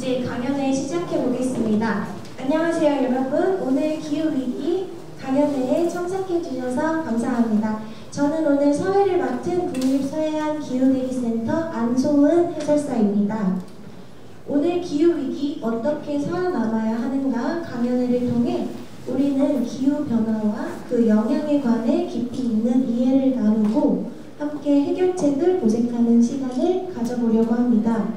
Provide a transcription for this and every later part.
이제 강연회 시작해 보겠습니다. 안녕하세요 여러분. 오늘 기후위기 강연회에 참석해 주셔서 감사합니다. 저는 오늘 서회를 맡은 국립서해안기후대기센터 안소은 해설사입니다. 오늘 기후위기 어떻게 살아남아야 하는가 강연회를 통해 우리는 기후변화와 그 영향에 관해 깊이 있는 이해를 나누고 함께 해결책을 모색하는 시간을 가져보려고 합니다.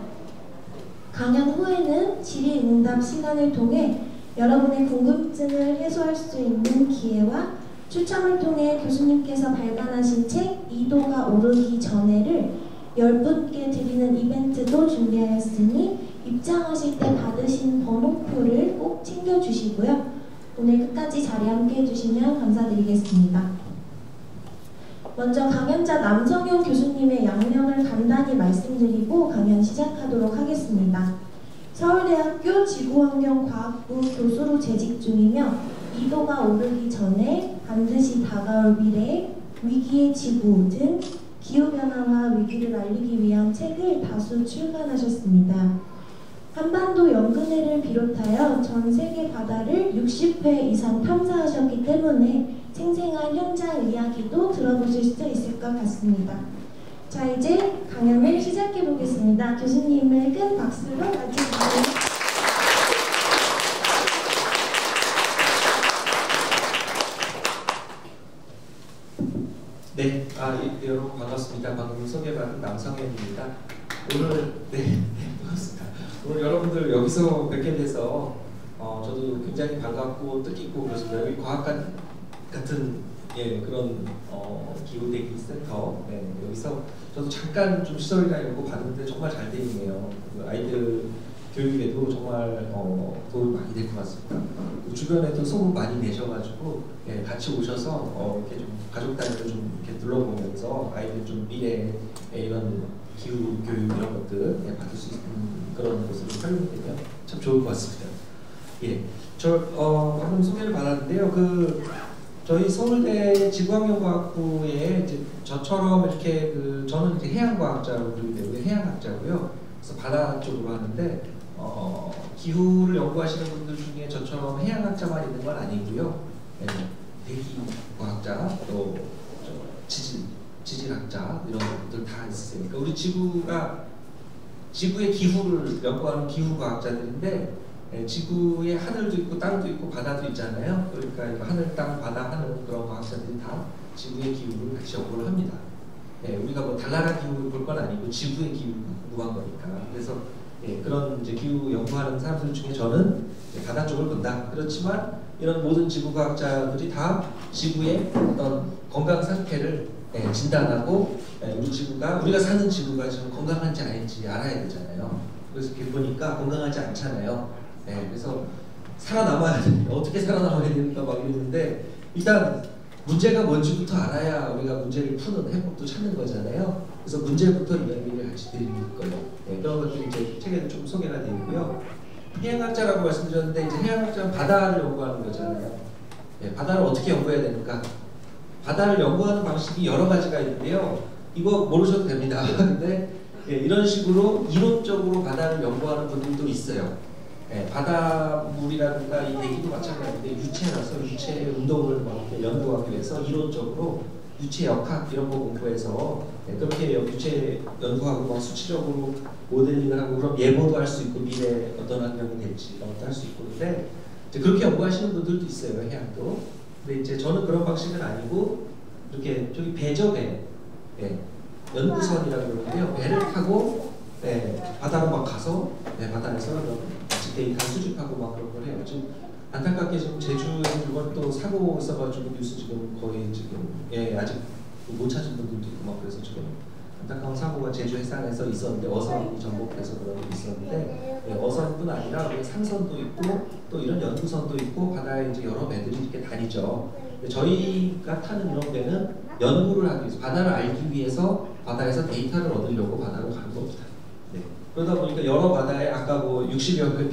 강연 후에는 질의응답 시간을 통해 여러분의 궁금증을 해소할 수 있는 기회와 추첨을 통해 교수님께서 발간하신 책 2도가 오르기 전에를 10분께 드리는 이벤트도 준비하였으니 입장하실 때 받으신 번호표를 꼭 챙겨주시고요. 오늘 끝까지 자리 함께 해주시면 감사드리겠습니다. 먼저 강연자 남성현 교수님의 양력을 간단히 말씀드리고 강연 시작하도록 하겠습니다. 서울대학교 지구환경과학부 교수로 재직 중이며 2도가 오르기 전에 반드시 다가올 미래, 위기의 지구 등 기후변화와 위기를 알리기 위한 책을 다수 출간하셨습니다. 한반도 연근해를 비롯하여 전 세계 바다를 60회 이상 탐사하셨기 때문에 생생한 현장 이야기도 들어보실 수 있을 것 같습니다. 자, 이제 강연을 시작해 보겠습니다. 교수님을 큰 박수로 맞이해주세요. 네, 여러분 반갑습니다. 방금 소개받은 남성현입니다. 오늘 반갑습니다. 오늘 여러분들 여기서 뵙게 돼서 저도 굉장히 반갑고 뜻깊고 그렇습니다. 여기 과학관 같은 그런 기후대기 센터 여기서 저도 잠깐 좀 시설이나 이런 거 봤는데 정말 잘 돼 있네요. 아이들 교육에도 정말 도움이 많이 될 것 같습니다. 주변에도 소문 많이 내셔가지고 같이 오셔서 이렇게 좀 가족 단위로 좀 이렇게 둘러보면서 아이들 좀 미래에 이런 기후 교육 이런 것들 받을 수 있는 그런 곳으로 활용되면 참 좋을 것 같습니다. 저 방금 소개를 받았는데요. 저희 서울대 지구환경과학부에 이제 저처럼 이렇게 저는 이제 해양과학자로 부르기 때문에 해양학자고요. 그래서 바다 쪽으로 하는데 기후를 연구하시는 분들 중에 저처럼 해양학자만 있는 건 아니고요. 대기과학자 또 지질학자 이런 분들 다 있으세요. 그러니까 우리 지구의 기후를 연구하는 기후과학자들인데 지구에 하늘도 있고 땅도 있고 바다도 있잖아요. 그러니까 하늘, 땅, 바다 하는 그런 과학자들이 다 지구의 기후를 같이 연구를 합니다. 우리가 뭐 달나라 기후를 볼 건 아니고 지구의 기후를 연구한 거니까. 그래서 그런 이제 기후 연구하는 사람들 중에 저는 바다 쪽을 본다. 그렇지만 이런 모든 지구과학자들이 다 지구의 어떤 건강 상태를 진단하고 우리가 사는 지구가 지금 건강한지 아닌지 알아야 되잖아요. 그래서 이렇게 보니까 건강하지 않잖아요. 그래서 살아남아야 되니까 어떻게 살아남아야 되니까 막 이러는데 일단 문제가 뭔지부터 알아야 우리가 문제를 푸는 해법도 찾는 거잖아요. 그래서 문제부터 이야기를 같이 드릴 거예요. 그런 것들이 이제 책에도 좀 소개가 되어 있고요. 해양학자라고 말씀드렸는데 이제 해양학자는 바다를 연구하는 거잖아요. 바다를 어떻게 연구해야 되는가? 바다를 연구하는 방식이 여러 가지가 있는데요. 이거 모르셔도 됩니다. 근데 이런 식으로 이론적으로 바다를 연구하는 분들도 있어요. 바닷물이라든가 이 대기도 마찬가지인데 유체라서 유체 운동을 막 연구하기 위해서 이론적으로 유체 역학 이런 거 공부해서 그렇게 유체 연구하고 막 수치적으로 모델링을 하고 그럼 예보도 할 수 있고 미래에 어떤 환경이 될지 이런 것도 할 수 있고 근데 그렇게 연구하시는 분들도 있어요. 해양도. 근데 이제 저는 그런 방식은 아니고 이렇게 저기 배저배 연구선이라고 그러는데요. 배를 타고 바다로 막 가서 바다에서 데이터 수집하고 막 그런 걸 해요. 지금 안타깝게 지금 제주에서 이번 또 사고 있어가지고 뉴스 지금 거의 지금 아직 못 찾은 분들도 있고 막 그래서 지금 안타까운 사고가 제주 해상에서 있었는데 어선이 전복돼서 그런 게 있었는데 어선뿐 아니라 상선도 있고 또 이런 연구선도 있고 바다에 이제 여러 배들이 이렇게 다니죠. 저희가 타는 이런 배는 연구를 하기 위해서 바다를 알기 위해서 바다에서 데이터를 얻으려고 바다로 가는 겁니다. 그러다 보니까 여러 바다에 아까 뭐 60여 개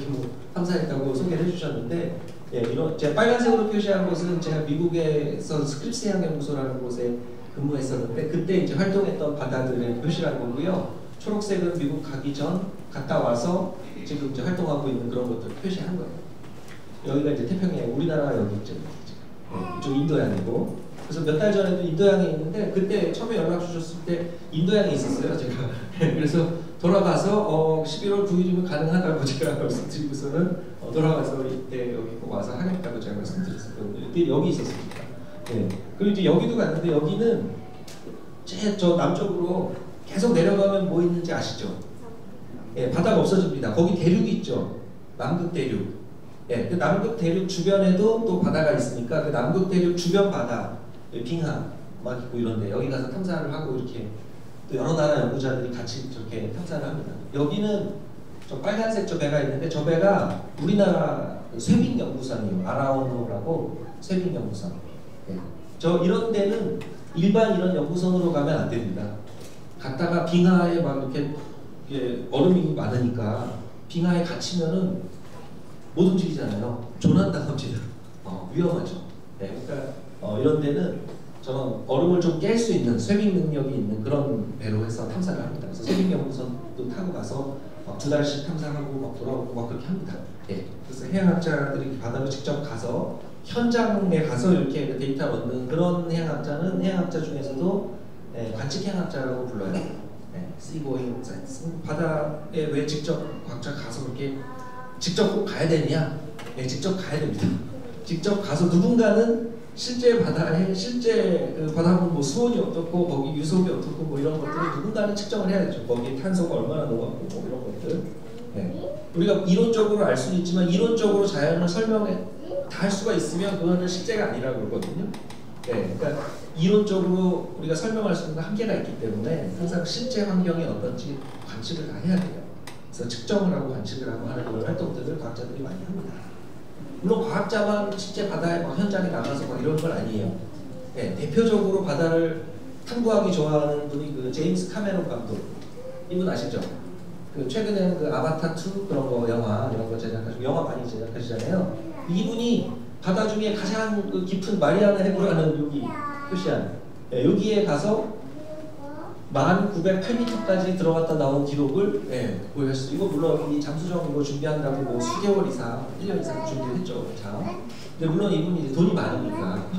탐사했다고 소개를 해주셨는데 이런 제가 빨간색으로 표시한 곳은 제가 미국에서 스크립스 해양연구소라는 곳에 근무했었는데 그때 이제 활동했던 바다들의 표시라는 거고요. 초록색은 미국 가기 전 갔다 와서 지금 이제 활동하고 있는 그런 것들을 표시한 거예요. 여기가 이제 태평양, 우리나라가 여기 있죠. 이쪽 인도양이고. 그래서 몇 달 전에도 인도양에 있는데 그때 처음에 연락 주셨을 때 인도양에 있었어요, 제가. 그래서 돌아가서 11월 9일이면 가능하다고 제가 말씀드리고서는 돌아가서 이때 여기 꼭 와서 하겠다고 제가 말씀드렸었거든요. 그때 여기 있었으니까. 네. 그리고 이제 여기도 갔는데 여기는 저 남쪽으로 계속 내려가면 뭐 있는지 아시죠? 예, 바다가 없어집니다. 거기 대륙이 있죠. 남극 대륙. 예, 그 남극 대륙 주변에도 또 바다가 있으니까 그 남극 대륙 주변 바다, 빙하 막 있고 이런데 여기 가서 탐사를 하고 이렇게 또 여러 나라 연구자들이 같이 저렇게 탐사를 합니다. 여기는 저 빨간색 저 배가 있는데 저 배가 우리나라 쇠빙연구선이에요. 아라오노라고 쇠빙연구선. 예. 저 이런 데는 일반 이런 연구선으로 가면 안 됩니다. 갔다가 빙하에 막 이렇게 얼음이 많으니까 빙하에 갇히면은 못 움직이잖아요. 조난당합니다. 위험하죠. 네, 그러니까 이런 데는 저는 얼음을 좀 깰 수 있는 쇠빙 능력이 있는 그런 배로 해서 탐사를 합니다. 그래서 쇠빙 연구선도 타고 가서 막 2달씩 탐사하고 막 돌아오고 막 그렇게 합니다. 네, 그래서 해양학자들이 바다로 직접 가서 현장에 가서 이렇게 데이터를 얻는 그런 해양학자는 해양학자 중에서도 관측 해양학자라고 불러요. seagoing science. 바다에 왜 직접 과학자 가서 그렇게 직접 꼭 가야 되냐? 네, 직접 가야 됩니다. 직접 가서 누군가는 실제 바다에 실제 그 바다물 뭐 수온이 어떻고 거기 유속이 어떻고 뭐 이런 것들을 누군가는 측정을 해야 되죠. 거기에 탄소가 얼마나 녹았고 뭐 이런 것들. 네. 우리가 이론적으로 알 수는 있지만 이론적으로 자연을 설명해 다 할 수가 있으면 그거는 실제가 아니라고 그러거든요. 네, 그러니까 이론적으로 우리가 설명할 수 있는 한계가 있기 때문에 항상 실제 환경이 어떤지 관측을 다 해야 돼요. 그래서 측정을 하고 관측을 하고 하는 그런 활동들을 과학자들이 많이 합니다. 물론 과학자만 실제 바다에 막 현장에 나가서 막 이런 건 아니에요. 네, 대표적으로 바다를 탐구하기 좋아하는 분이 그 제임스 카메론 감독. 이분 아시죠? 그 최근에 그 아바타 2 그런 거 영화 이런 거 제작하시고 영화 많이 제작하시잖아요. 이분이 바다 중에 가장 그 깊은 마리아나 해구라는 여기 표시한 여기에 가서 1908m까지 들어갔다 나온 기록을 보였어요. 이거 물론 이 잠수정 이거 준비한다고 뭐 수개월 이상, 1년 이상 준비했죠. 참. 근데 물론 이분이 이제 돈이 많으니까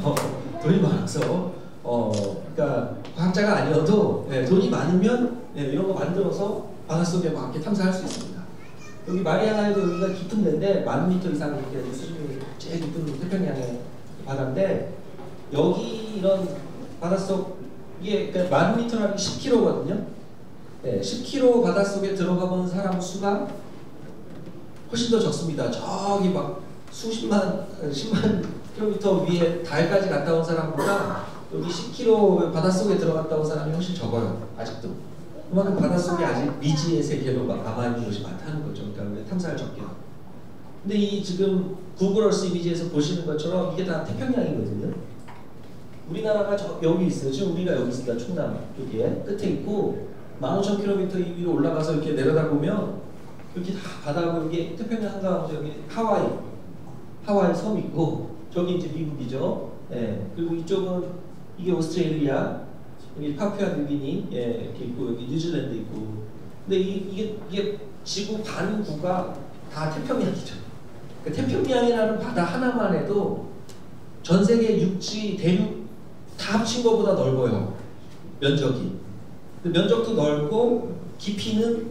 돈이 많아서 그러니까 과학자가 아니어도 돈이 많으면 이런 거 만들어서 바닷속에 막 이렇게 탐사할 수 있습니다. 여기 마리아나에도 여기가 깊은 데인데 10,000m 이상 이렇게 수심이 제일 깊은 태평양의 바다인데 여기 이런 바닷속 이게 그러니까 10,000m라는 게 10km거든요. 네, 10km 바닷속에 들어가 본 사람 수가 훨씬 더 적습니다. 저기 막 수십만, 10만 킬로미터 위에 달까지 갔다 온 사람보다 여기 10km 바닷속에 들어갔다 온 사람이 훨씬 적어요. 아직도. 그만큼 바닷속에 아직 미지의 세계로 막 남아있는 곳이 많다는 거죠. 그러니까 탐사를 적게 하고. 근데 이 지금 구글 얼스 이미지에서 보시는 것처럼 이게 다 태평양이거든요. 우리나라가 여기 있어요. 지금 우리가 여기 있습니다. 충남 여기에 끝에 있고 15,000km 위로 올라가서 이렇게 내려다보면 이렇게 다 바다고 이게 태평양 한가운데 여기 하와이 섬 있고 저기 이제 미국이죠. 그리고 이쪽은 이게 오스트레일리아, 여기 파푸아 뉴기니 이렇게 있고 여기 뉴질랜드 있고. 근데 이게 지구 반구가 다 태평양이죠. 그 태평양이라는 바다 하나만 해도 전 세계 육지 대륙 다 합친 것보다 넓어요. 면적이. 면적도 넓고 깊이는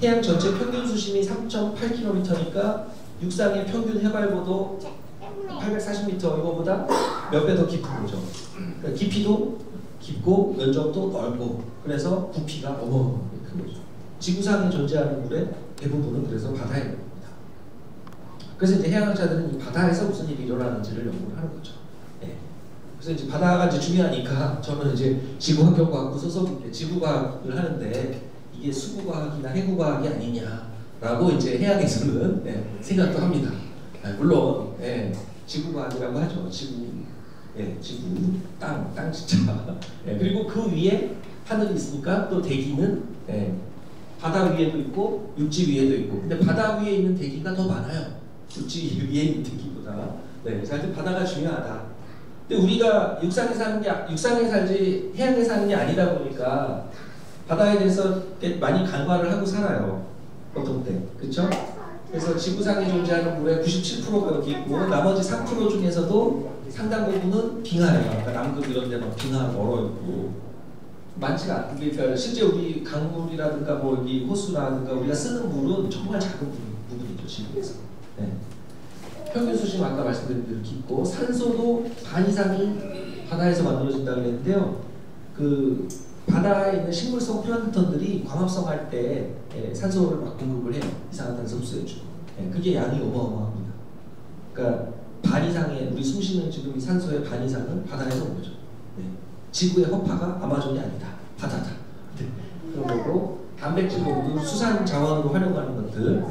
해양 전체 평균 수심이 3.8km니까 육상의 평균 해발고도 840m 이거보다 몇 배 더 깊은 거죠. 그러니까 깊이도 깊고 면적도 넓고 그래서 부피가 어마어마하게 큰 거죠. 지구상에 존재하는 물의 대부분은 그래서 바다에 있는 겁니다. 그래서 이제 해양학자들은 이 바다에서 무슨 일이 일어나는지를 연구를 하는 거죠. 그래서 이제 바다가 이제 중요하니까 저는 이제 지구환경과학부 소속인데 지구과학을 하는데 이게 수구과학이나 해구과학이 아니냐라고 이제 해양에서는 생각도 합니다. 물론 지구과학이라고 하죠. 지구, 땅 진짜. 그리고 그 위에 하늘이 있으니까 또 대기는 바다 위에도 있고 육지 위에도 있고. 근데 바다 위에 있는 대기가 더 많아요. 육지 위에 있는 대기보다. 하여튼 바다가 중요하다. 근데 우리가 육상에 살지 해양에 사는 게 아니다 보니까 바다에 대해서 많이 간과를 하고 살아요. 보통 때. 그렇죠? 그래서 지구상에 존재하는 물의 97%가 여기 있고 나머지 3% 중에서도 상당 부분은 빙하예요. 그러니까 남극 이런 데막 빙하 멀어 있고 많지가 않고 그러니까 실제 우리 강물이라든가 뭐 여기 호수라든가 우리가 쓰는 물은 정말 작은 부분이죠. 지구에서. 네. 평균 수심 아까 말씀드린 대로 깊고 산소도 반 이상이 바다에서 만들어진다고 그랬는데요. 그 바다에 있는 식물성 플랑크톤들이 광합성 할 때 산소를 막 공급을 해요. 이산화탄소 흡수해주고. 그게 양이 어마어마합니다. 그러니까 반 이상의 우리 숨쉬는 지금 이 산소의 반 이상은 바다에서 온 거죠. 네. 지구의 허파가 아마존이 아니다. 바다다. 네. 그런 거고 단백질도 수산 자원으로 활용하는 것들,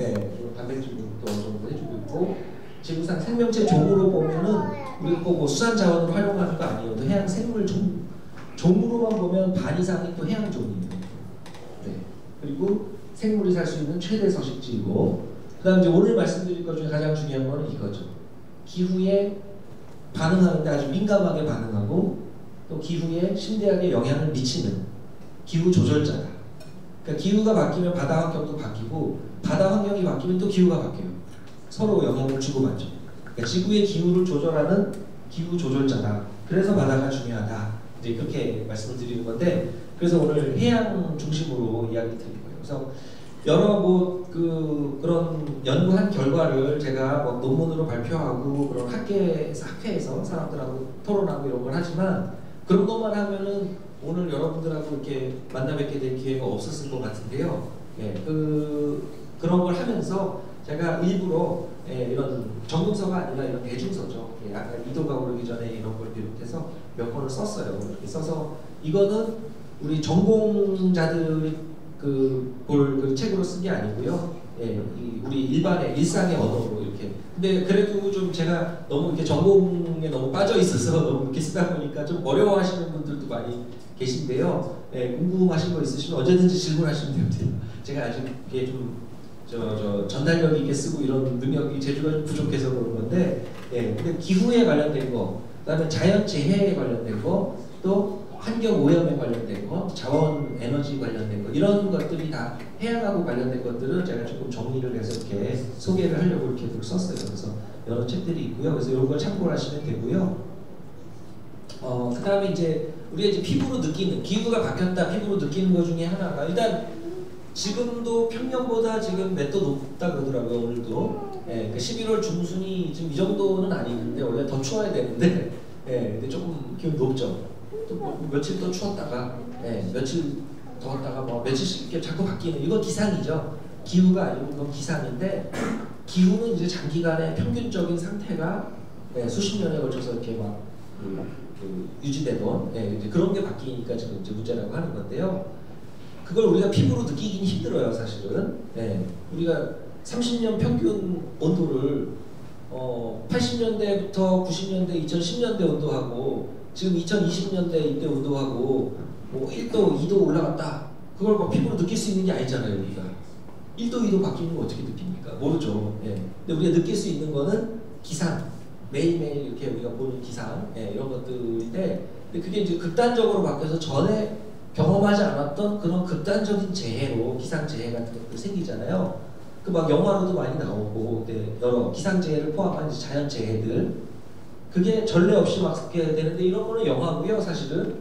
단백질도 어느 정도 해주고 있고 지구상 생명체 종으로 보면은 우리가 뭐 수산 자원으로 활용하는 거 아니에요. 또 해양 생물 종으로만 보면 반 이상이 또 해양종이에요. 네. 그리고 생물이 살 수 있는 최대 서식지이고, 그다음 이제 오늘 말씀드릴 것 중에 가장 중요한 거는 이거죠. 기후에 반응하는데 아주 민감하게 반응하고 또 기후에 심대하게 영향을 미치는 기후 조절자다. 그러니까 기후가 바뀌면 바다 환경도 바뀌고 바다 환경이 바뀌면 또 기후가 바뀌어요. 서로 영향을 주고받죠. 그러니까 지구의 기후를 조절하는 기후 조절자다. 그래서 바다가 중요하다. 이제 그렇게 말씀을 드리는 건데, 그래서 오늘 해양 중심으로 이야기 드릴 거예요. 그래서 여러 그런 연구한 결과를 제가 뭐 논문으로 발표하고 그런 학회에서 사람들하고 토론하고 이런 걸 하지만 그런 것만 하면은 오늘 여러분들하고 이렇게 만나 뵙게 될 기회가 없었을 것 같은데요. 그런 걸 하면서 제가 일부러 이런 전문서가 아니라 이런 대중서죠. 아까 이도가 오르기 전에 이런 걸 비롯해서 몇 권을 썼어요. 이렇게 써서 이거는 우리 전공자들이 볼 책으로 쓴 게 아니고요. 우리 일반의 일상의 언어로 이렇게. 근데 그래도 좀 제가 너무 이렇게 전공에 너무 빠져 있어서 너무 이렇게 쓰다 보니까 좀 어려워하시는 분들도 많이 계신데요. 궁금하신 거 있으시면 언제든지 질문하시면 됩니다. 제가 아직 이게 좀 전달력 있게 쓰고 이런 능력이 재주가 좀 부족해서 그런 건데, 근데 기후에 관련된 거, 그다음에 자연재해에 관련된 거, 또 환경 오염에 관련된 거, 자원 에너지 관련된 거, 이런 것들이 다 해양하고 관련된 것들을 제가 조금 정리를 해서 이렇게 소개를 하려고 이렇게 썼어요. 그래서 여러 책들이 있고요. 그래서 이런 걸 참고를 하시면 되고요. 그다음에 이제 우리가 이제 피부로 느끼는, 기후가 바뀌었다 피부로 느끼는 것 중에 하나가, 일단 지금도 평년보다 지금 몇 도 높다 그러더라고요. 오늘도. 그 11월 중순이 지금 이 정도는 아니는데 원래 더 추워야 되는데, 근데 조금 기온이 높죠. 또 며칠 또 추웠다가, 며칠 더웠다가 뭐 며칠씩 이렇게 자꾸 바뀌는, 이건 기상이죠. 기후가 아니고 그건 기상인데, 기후는 이제 장기간의 평균적인 상태가 수십 년에 걸쳐서 이렇게 막 유지되던, 이제 그런 게 바뀌니까 지금 이제 문제라고 하는 건데요. 그걸 우리가 피부로 느끼긴 힘들어요, 사실은. 우리가 30년 평균 온도를 80년대부터 90년대, 2010년대 온도하고 지금 2020년대 이때 온도하고 뭐 1도, 2도 올라갔다. 그걸 뭐 피부로 느낄 수 있는 게 아니잖아요, 우리가. 1도, 2도 바뀌는 거 어떻게 느낍니까? 모르죠. 근데 우리가 느낄 수 있는 거는 기상, 매일매일 이렇게 우리가 보는 기상, 이런 것들인데, 근데 그게 이제 극단적으로 바뀌어서 전에 경험하지 않았던 그런 극단적인 재해로 기상재해 같은 것들 생기잖아요. 그 막 영화로도 많이 나오고, 여러 기상재해를 포함한 자연재해들, 그게 전례 없이 막 있게 되는데, 이런 거는 영화고요, 사실은.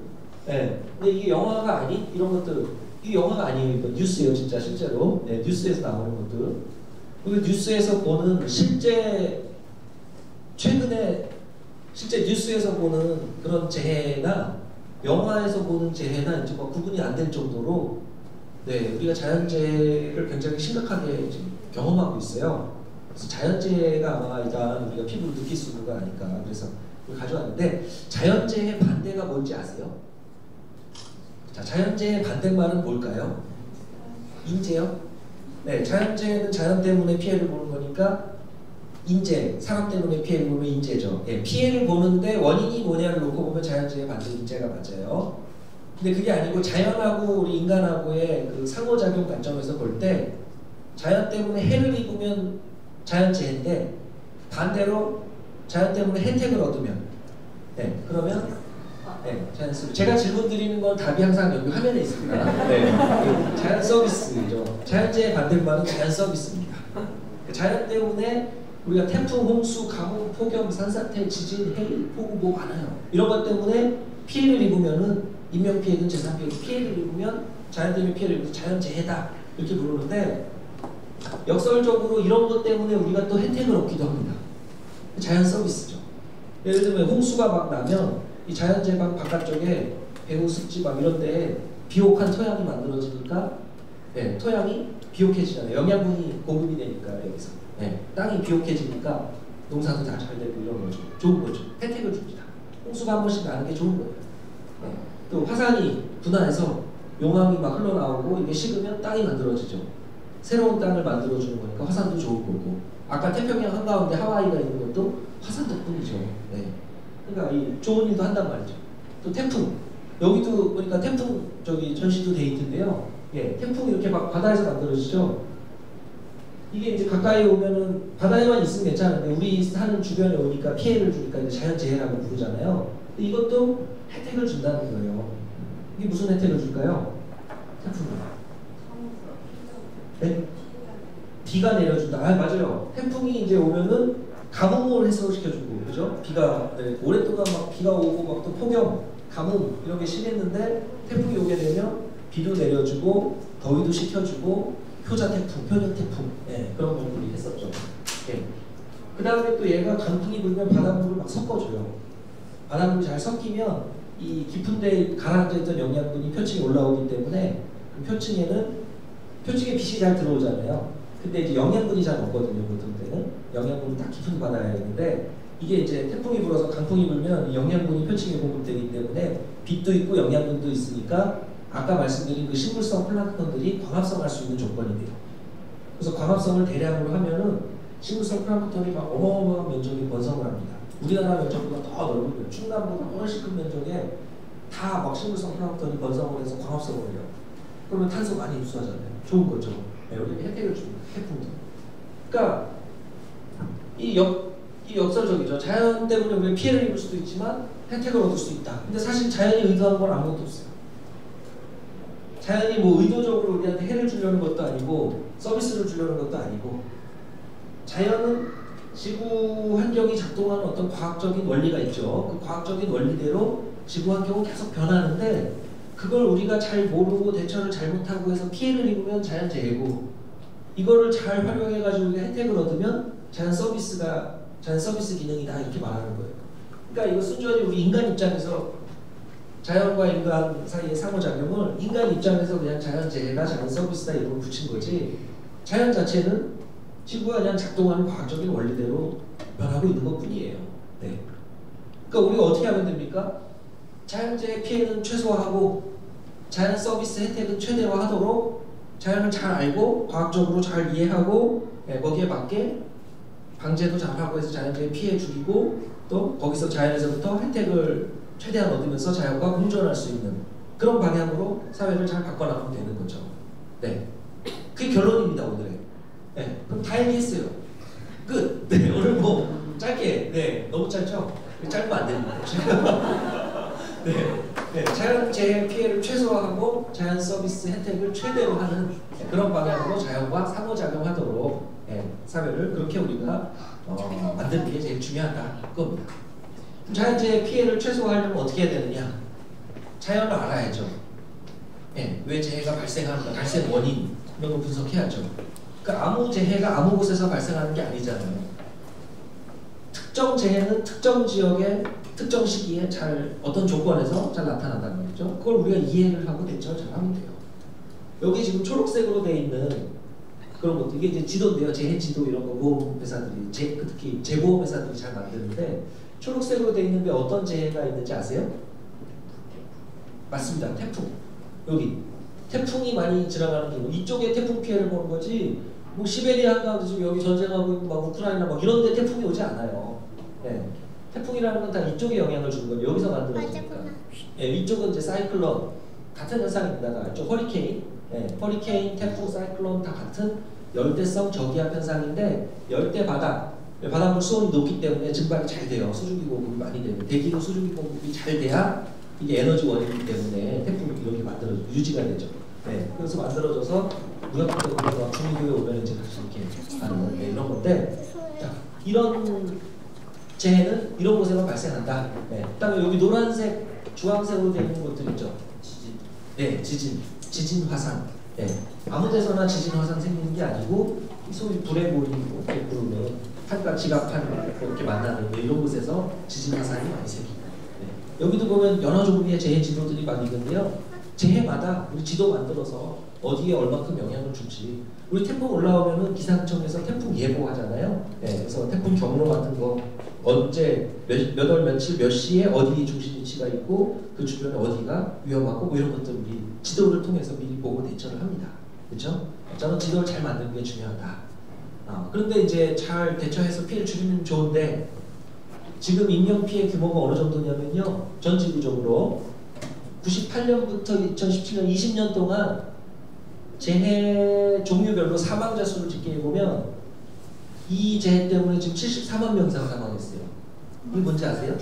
근데 이게 영화가 아닌 이런 것들, 이 영화가 아니에요. 이거 뉴스예요, 진짜 실제로. 뉴스에서 나오는 것들. 그리고 뉴스에서 보는 최근에 실제 뉴스에서 보는 그런 재해나 영화에서 보는 재해나 이제 뭐 구분이 안 될 정도로 우리가 자연재해를 굉장히 심각하게 지금 경험하고 있어요. 그래서 자연재해가 아마 일단 우리가 피부로 느낄 수 있는 거 아닐까. 그래서 이걸 가져왔는데, 자연재해 반대가 뭔지 아세요? 자, 자연재해 반대말은 뭘까요? 인재요? 자연재해는 자연 때문에 피해를 보는 거니까 인재, 사람 때문에 피해를 보면 인재죠. 피해를 보는데 원인이 뭐냐를 놓고 보면 자연재해 반대 인재가 맞아요. 근데 그게 아니고 자연하고 우리 인간하고의 그 상호작용 관점에서 볼 때 자연 때문에 해를 입으면 자연재해인데, 반대로 자연 때문에 혜택을 얻으면, 그러면 네, 자연 서비스. 제가 질문 드리는 건 답이 항상 여기 화면에 있습니다. 네, 자연 서비스죠. 자연재해 반대말은 자연 서비스입니다. 자연 때문에 우리가 태풍, 홍수, 가뭄, 폭염, 산사태, 지진, 해일, 폭우 뭐 많아요. 이런 것 때문에 피해를 입으면은 인명 피해든 재산 피해든 피해를 입으면 자연 때문에 피해를 입으면 자연재해다 이렇게 부르는데 역설적으로 이런 것 때문에 우리가 또 혜택을 얻기도 합니다. 자연 서비스죠. 예를 들면 홍수가 막 나면 이 자연재해 바깥쪽에 배후 습지 막 이런 데에 비옥한 토양이 만들어지니까 네, 토양이 비옥해지잖아요. 영양분이 공급이 되니까 여기서 네, 땅이 비옥해지니까 농사도 다 잘 되고 이런 거죠. 좋은 거죠. 혜택을 줍니다. 홍수가 한 번씩 나는 게 좋은 거예요. 네. 또 화산이 분화해서 용암이 막 흘러나오고 이게 식으면 땅이 만들어지죠. 새로운 땅을 만들어주는 거니까 화산도 좋은 거고 아까 태평양 한가운데 하와이가 있는 것도 화산 덕분이죠. 네. 그러니까 이 좋은 일도 한단 말이죠. 또 태풍 여기도 보니까 태풍 저기 전시도 돼 있던데요. 예, 태풍이 이렇게 막 바다에서 만들어지죠. 이게 이제 가까이 오면은 바다에만 있으면 괜찮은데 우리 사는 주변에 오니까 피해를 주니까 이제 자연재해라고 부르잖아요. 근데 이것도 혜택을 준다는 거예요. 이게 무슨 혜택을 줄까요? 태풍이. 네? 비가 내려준다. 아 맞아요. 태풍이 이제 오면은 가뭄을 해소시켜주고 그죠? 비가 네, 오랫동안 막 비가 오고 막 또 폭염, 가뭄 이런 게 심했는데 태풍이 오게 되면 비도 내려주고 더위도 식혀주고 효자 태풍, 효녀 태풍 예, 그런 걸 우리 했었죠. 예. 그 다음에 또 얘가 강풍이 불면 바닷물을 막 섞어줘요. 바닷물이 잘 섞이면 이 깊은 데에 가라앉아 있던 영양분이 표층에 올라오기 때문에 그 표층에 빛이 잘 들어오잖아요. 근데 이제 영양분이 잘 없거든요. 보통 때는 영양분이 딱 깊은 바다야 되는데 이게 이제 태풍이 불어서 강풍이 불면 영양분이 표층에 공급되기 때문에 빛도 있고 영양분도 있으니까 아까 말씀드린 그 식물성 플랑크톤들이 광합성할 수 있는 조건이 돼요. 그래서 광합성을 대량으로 하면은 식물성 플랑크톤이 막 어마어마한 면적이 번성을 합니다. 우리나라 면적보다 더 넓은 충남보다 훨씬 큰 면적에 다 막 식물성 플랑크톤이 번성을 해서 광합성을 해요. 그러면 탄소 많이 흡수하잖아요. 좋은 거죠. 네, 우리에게 혜택을 줍니다. 태풍도. 그러니까 이 역설적이죠. 자연 때문에 우리가 피해를 입을 수도 있지만 혜택을 얻을 수 있다. 근데 사실 자연이 의도한 건 아무것도 없어요. 자연이 뭐 의도적으로 우리한테 해를 주려는 것도 아니고 서비스를 주려는 것도 아니고 자연은 지구 환경이 작동하는 어떤 과학적인 원리가 있죠. 그 과학적인 원리대로 지구 환경은 계속 변하는데 그걸 우리가 잘 모르고 대처를 잘못하고 해서 피해를 입으면 자연재해고 이거를 잘 활용해가지고 우리가 혜택을 얻으면 자연 서비스 기능이다 이렇게 말하는 거예요. 그러니까 이거 순전히 우리 인간 입장에서 자연과 인간 사이의 상호작용을 인간 입장에서 그냥 자연재해가 자연 서비스다 이걸 붙인 거지 자연 자체는 지구가 그냥 작동하는 과학적인 원리대로 변하고 있는 것 뿐이에요. 네. 그러니까 우리가 어떻게 하면 됩니까? 자연재해 피해는 최소화하고 자연 서비스 혜택은 최대화하도록 자연을 잘 알고 과학적으로 잘 이해하고 거기에 맞게 방제도 잘하고 해서 자연재해 피해 줄이고 또 거기서 자연에서부터 혜택을 최대한 얻으면서 자연과 공존할 수 있는 그런 방향으로 사회를 잘 바꿔나가면 되는 거죠. 네, 그게 결론입니다 오늘의. 네, 그럼 다 얘기했어요. 끝. 네, 오늘 뭐 짧게. 네, 너무 짧죠? 짧으면 안 됩니다. 네, 자연재해 피해를 최소화하고 자연 서비스 혜택을 최대로 하는 그런 방향으로 자연과 상호작용하도록 사회를 그렇게 우리가 만드는 게 제일 중요하다 겁니다. 자연재해 피해를 최소화하려면 어떻게 해야 되느냐? 자연을 알아야죠. 왜 재해가 발생하는가, 발생 원인 이런 거 분석해야죠. 그러니까 아무 재해가 아무 곳에서 발생하는 게 아니잖아요. 특정 재해는 특정 지역에 특정 시기에 어떤 조건에서 잘 나타난다는 거죠. 그걸 우리가 이해를 하고 대처를 잘 하면 돼요. 여기 지금 초록색으로 되어 있는 그런 것도 이게 이제 지도인데요. 재해 지도 이런 거 보험회사들이 특히 재보험회사들이 잘 만드는데 초록색으로 되어 있는데 어떤 재해가 있는지 아세요? 맞습니다. 태풍. 여기 태풍이 많이 지나가는 경우 이쪽에 태풍 피해를 보는 거지 뭐 시베리아 한가운데 지금 여기 전쟁하고 있고 막 우크라이나 막 이런 데 태풍이 오지 않아요. 네. 태풍이라는 건 다 이쪽에 영향을 주는 거예요. 여기서 만들어지니까. 이쪽은 이제 사이클론 같은 현상입니다. 다 알죠? 허리케인, 허리케인, 태풍, 사이클론 다 같은 열대성 저기압 현상인데 열대 바닷물 수온이 높기 때문에 증발이 잘 돼요. 수증기 공급이 많이 되고 대기로 수증기 공급이 잘 돼야 이게 에너지 원이기 때문에 태풍이 이렇게 유지가 되죠. 네, 그래서 만들어져서 무역부터 그래서 중위도에 오면 이제 다시 이렇게 하는 이런 건데, 자, 이런 재해는 이런 곳에만 발생한다. 네, 그다음에 여기 노란색, 주황색으로 되어 있는 것들 있죠. 지진. 네, 지진 화산. 네, 아무 데서나 지진 화산 생기는 게 아니고 소위 불에 보이고 부르는 한가 지각판 이렇게 만나는 이런 곳에서 지진 화산이 많이 생깁니다. 네, 여기도 보면 여러 종류의 재해 지도들이 많이 있는데요. 재해마다 우리 지도 만들어서 어디에 얼마큼 영향을 줄지. 우리 태풍 올라오면은 기상청에서 태풍 예보하잖아요. 네, 그래서 태풍 경로 같은 거 언제 몇 월 며칠 몇 시에 어디 중심 위치가 있고 그 주변에 어디가 위험하고 뭐 이런 것들 우리 지도를 통해서 미리 보고 대처를 합니다. 그렇죠? 저는 지도를 잘 만드는 게 중요하다. 그런데 이제 잘 대처해서 피해를 줄이면 좋은데 지금 인명 피해 규모가 어느 정도냐면요. 전 지구적으로 98년부터 2017년 20년 동안 재해 종류별로 사망자 수를 집계해 보면 이 재해 때문에 지금 74만 명 이상 사망했어요. 이게 뭔지 아세요?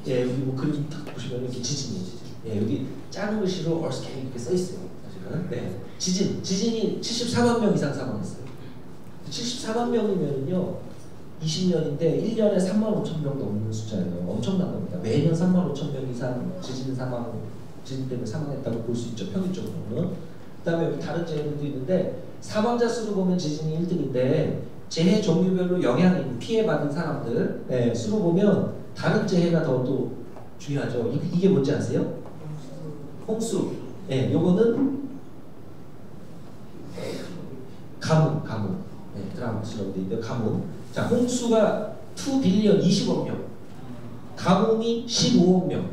예, 여기 뭐 그림 딱 보시면 이렇게 지진이에요. 지진. 예, 여기 작은 글씨로 earthquake 이렇게 써 있어요. 사실은. 네, 지진이 74만 명 이상 사망했어요. 74만 명이면요. 20년인데 1년에 3만 5천 명 넘는 숫자예요. 엄청난 겁니다. 매년 3만 5천 명 이상 지진 때문에 사망했다고 볼 수 있죠. 평균적으로는. 그 다음에 여기 다른 재해들도 있는데 사망자 수로 보면 지진이 1등인데 재해 종류별로 피해받은 사람들 수로 보면 다른 재해가 더 또 중요하죠. 이게 뭔지 아세요? 홍수. 네, 요거는 가뭄. 네, 드라마처럼 돼 있는데 가뭄. 자, 홍수가 2빌리언 20억 명, 가뭄이 15억 명.